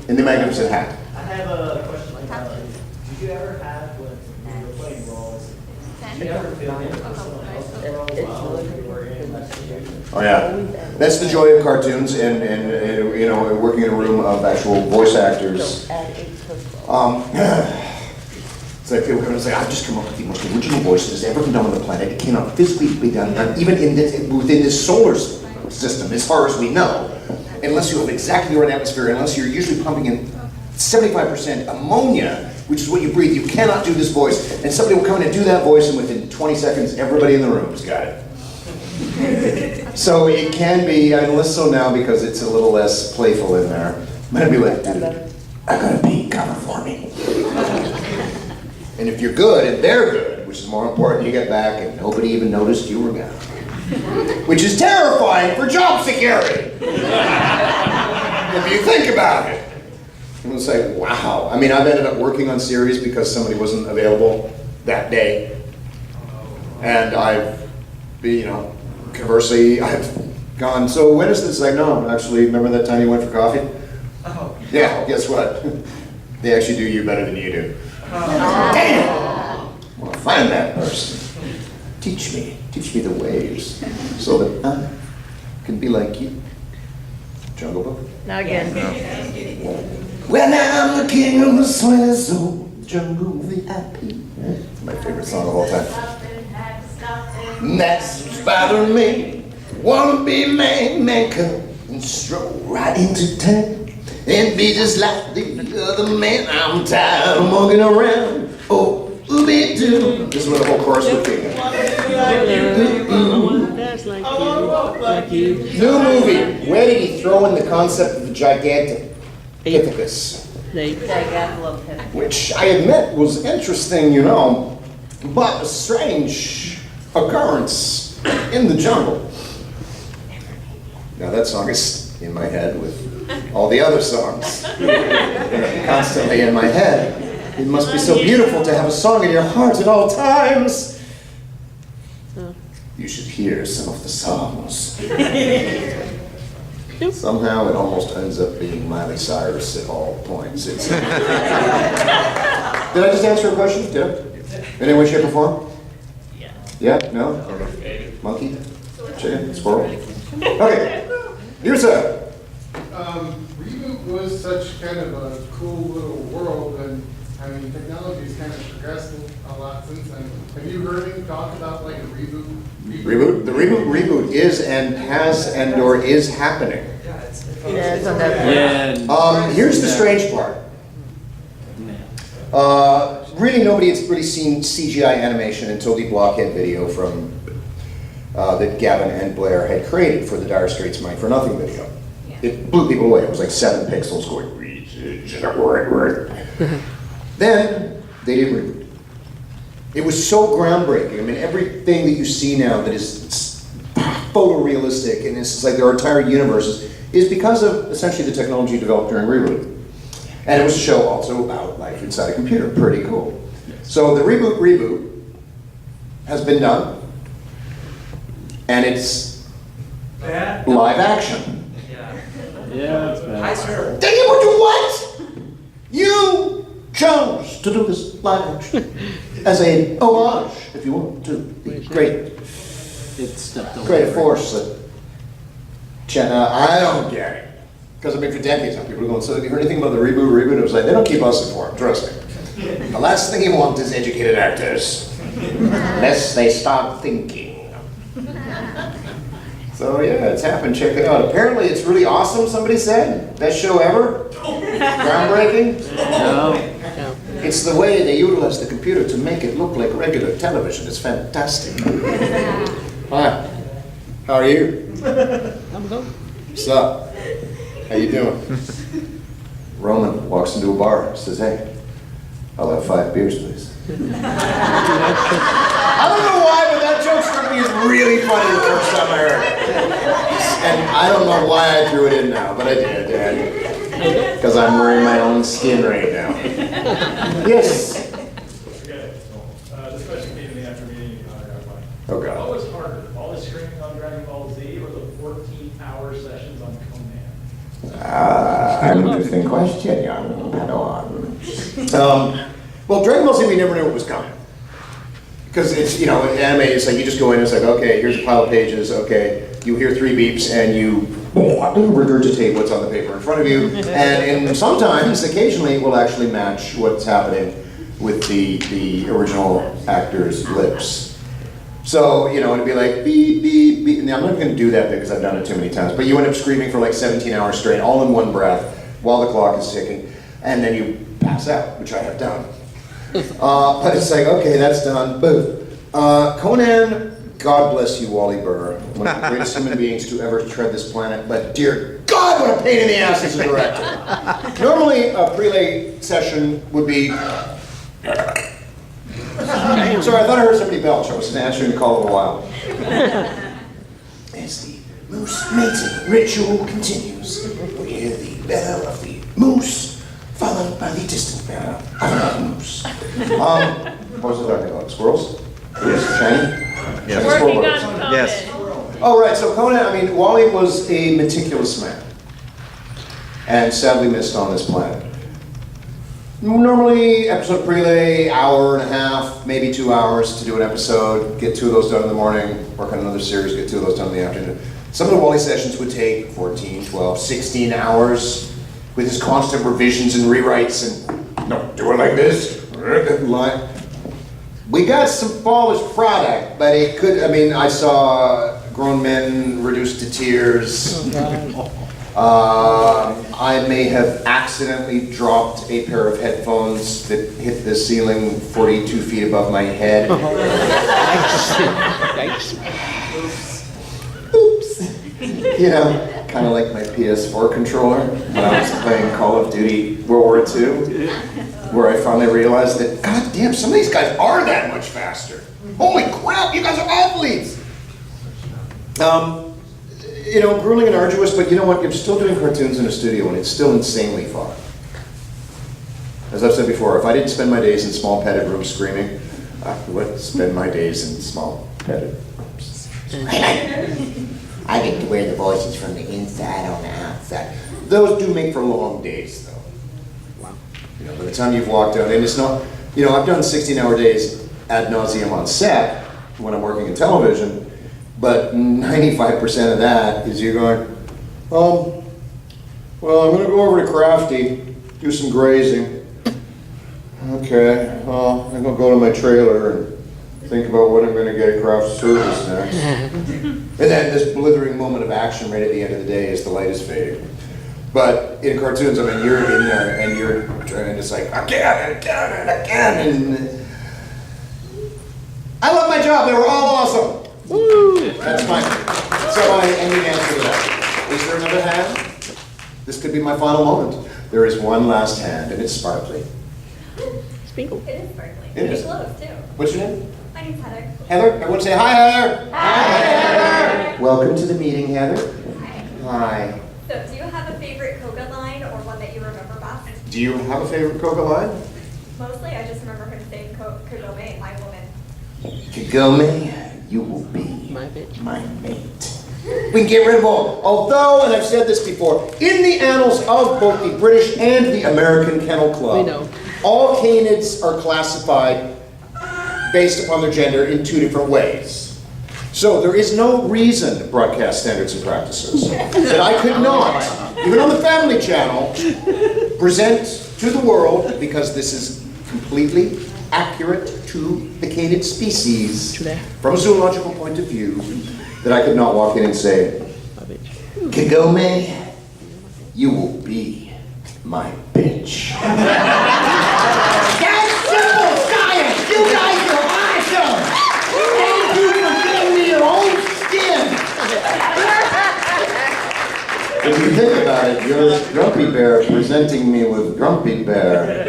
in the magnificent hat. I have a question like that. Did you ever have, when you were playing roles, did you ever feel in for someone else's role while you were in that situation? Oh yeah, that's the joy of cartoons and you know, working in a room of actual voice actors. It's like people come and say, I've just come up with the most original voice that has ever been done on the planet. It cannot physically be done, even within this solar system, as far as we know, unless you have exactly the right atmosphere, unless you're usually pumping in 75% ammonia, which is what you breathe. You cannot do this voice. And somebody will come in and do that voice, and within 20 seconds, everybody in the room has got it. So it can be, and less so now because it's a little less playful in there. Might be like, dude, I got a beat, cover for me. And if you're good and they're good, which is more important, you get back and nobody even noticed you were gone. Which is terrifying for job security. If you think about it. And it's like, wow. I mean, I've ended up working on series because somebody wasn't available that day. And I've, you know, conversely, I've gone, so when is this? Like, no, actually, remember that time you went for coffee? Oh. Yeah, guess what? They actually do you better than you do. Damn! Well, find that person. Teach me the ways, so that I can be like you. Jungle Book? Now again. Well, now I'm the king of the sweater, so Jungle VIP. My favorite song of all time. That's what's bothering me. Wanna be a man, come and stroll right into town and be just like the other man. I'm tired of walking around. Oh, ooby-doo. This is where the whole chorus would be. New movie. Where did he throw in the concept of the gigantic Pithecus? Which I admit was interesting, you know, but a strange occurrence in the jungle. Now that song is in my head with all the other songs constantly in my head. It must be so beautiful to have a song in your heart at all times. You should hear some of the songs. Somehow it almost ends up being Miley Cyrus at all points. Did I just answer a question? Did I? In any way, shape, or form? Yeah. Yeah? No? Monkey? Chicken? Squirrel? Okay. Here's a... Reboot was such kind of a cool little world, and I mean, technology's kind of progressed a lot since then. Have you heard any talk about like a reboot? Reboot? The reboot is and has and or is happening. Yeah, it's on that. Here's the strange part. Really, nobody had really seen CGI animation until the blockhead video from that Gavin and Blair had created for the Dire Straits Mind for Nothing video. It blew people away. It was like 7 pixels going. Then they did reboot. It was so groundbreaking. I mean, everything that you see now that is photorealistic and it's like their entire universes is because of essentially the technology developed during reboot. And it was a show also about life inside a computer. Pretty cool. So the reboot has been done, and it's live action. Yeah, it's bad. Hi, sir. Dang it, what? You chose to do this live action as a homage, if you want, to the great force that I don't get it. Because I mean, for decades now, people are going, so have you heard anything about the reboot? It was like, they don't keep us informed, trust me. The last thing you want is educated actors. Unless they start thinking. So yeah, it's happened, check it out. Apparently it's really awesome, somebody said. Best show ever? Groundbreaking? No. It's the way they utilize the computer to make it look like regular television. It's fantastic. Hi, how are you? I'm good. What's up? How you doing? Roman walks into a bar, says, hey, I'll have 5 beers, please. I don't know why, but that joke struck me as really funny the first time I heard it. And I don't know why I threw it in now, but I did. Because I'm wearing my own skin right now. Yes? This question came to me after meeting you on Dragon Ball. Oh, God. What was harder, all the screaming on Dragon Ball hour sessions on Conan? An interesting question, young Padawan. Well, Dragon Ball Z, we never knew it was coming. Because it's, in anime, it's like you just go in, it's like, okay, here's a pile of pages, okay, you hear 3 beeps, and you regurgitate what's on the paper in front of you, and sometimes, occasionally, it will actually match what's happening with the original actor's lips. So, it'd be like, beep, beep, beep. Now, I'm not going to do that because I've done it too many times, but you end up screaming for like 17 hours straight, all in one breath, while the clock is ticking, and then you pass out, which I have done. But it's like, okay, that's done, boom. Conan, God bless you, Wally Burr, one of the greatest human beings to ever tread this planet, but dear God, what a pain in the ass as a director. Normally, a prelay session would be... Sorry, I thought I heard somebody belch. I was answering the call of a while. As the moose mating ritual continues, we hear the bell of the moose, followed by the distant bell of another moose. What was I talking about? Squirrels? Yes, shiny? Yes. Shiny Working squirrel on birds. Conan. Yes. Oh, right, so Conan, Wally was a meticulous man. And sadly missed on this planet. Normally, episode prelay, hour and a half, maybe 2 hours to do an episode, get 2 of those done in the morning, work on another series, get 2 of those done in the afternoon. Some of the Wally sessions would take 14, 12, 16 hours with his constant revisions and rewrites and, no, do it like this, line. We got some polished product, but it could, I saw grown men reduced to tears. I may have accidentally dropped a pair of headphones that hit the ceiling 42 feet above my head. Oops. Kind of like my PS4 controller when I was playing Call of Duty World War II, where I finally realized that, God damn, some of these guys are that much faster. Holy crap, you guys are athletes! Grueling and arduous, but you know what? You're still doing cartoons in a studio and it's still insanely fun. As I've said before, if I didn't spend my days in small padded rooms screaming, I would spend my days in small padded rooms. I get to wear the voices from the inside on the outside. Those do make for long days, though. Wow. By the time you've walked out, and it's not, I've done 16-hour days ad nauseum on set when I'm working in television. But 95% of that is you going, well, I'm going to go over to Crafty, do some grazing. Okay, well, I'm going to go to my trailer and think about what I'm going to get at craft service next. And then this blithering moment of action right at the end of the day as the light is fading. But in cartoons, you're in there and you're trying to just like, again and again and again. And I love my job, they were all awesome. Woo! That's my ending answer to that. Is there another hand? This could be my final moment. There is one last hand, and it's sparkly. Sprinkle. It is sparkly. It is. It glows too. What's your name? My name's Heather. Heather? Everyone say hi, Heather! Hi, Heather! Welcome to the meeting, Heather. Hi. So, do you have a favorite Koga line or one that you remember best? Do you have a favorite Koga line? Mostly, I just remember him saying Kagome, my woman. Kagome, you will be my mate. We can get rid of although, and I've said this before, in the annals of both the British and the American Kennel Club, all canids are classified based upon their gender in 2 different ways. So there is no reason, broadcast standards and practices, that I could not, even on the Family Channel, present to the world, because this is completely accurate to the canid species from a zoological point of view, that I could not walk in and say, Kagome, you will be my bitch. That's simple science! You guys are awesome! Thank you for giving me your own skin! If you think about it, you're Grumpy Bear presenting me with Grumpy Bear.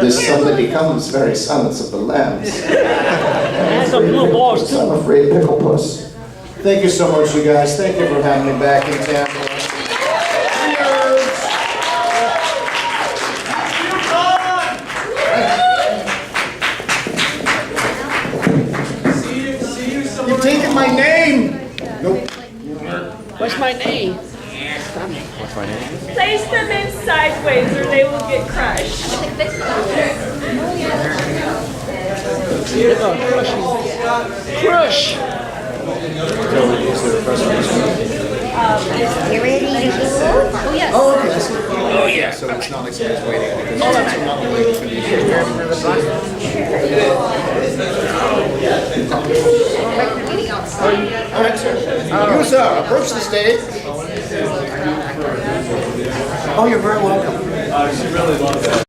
This suddenly becomes very Silence of the Lambs. That's a blue balls too. I'm afraid Pickle Puss. Thank you so much, you guys. Thank you for having me back in Tampa. You've taken my name! Nope. Where's my my name. What's my name? Place them in sideways or they will get crushed. Crush. You ready to go? Oh, yes. Oh, okay, I see. Oh, yeah, so it's not like somebody's waiting. Because I'm not waiting for All right, sir. You, sir, approach the stage. Oh, you're very welcome. She really loves that.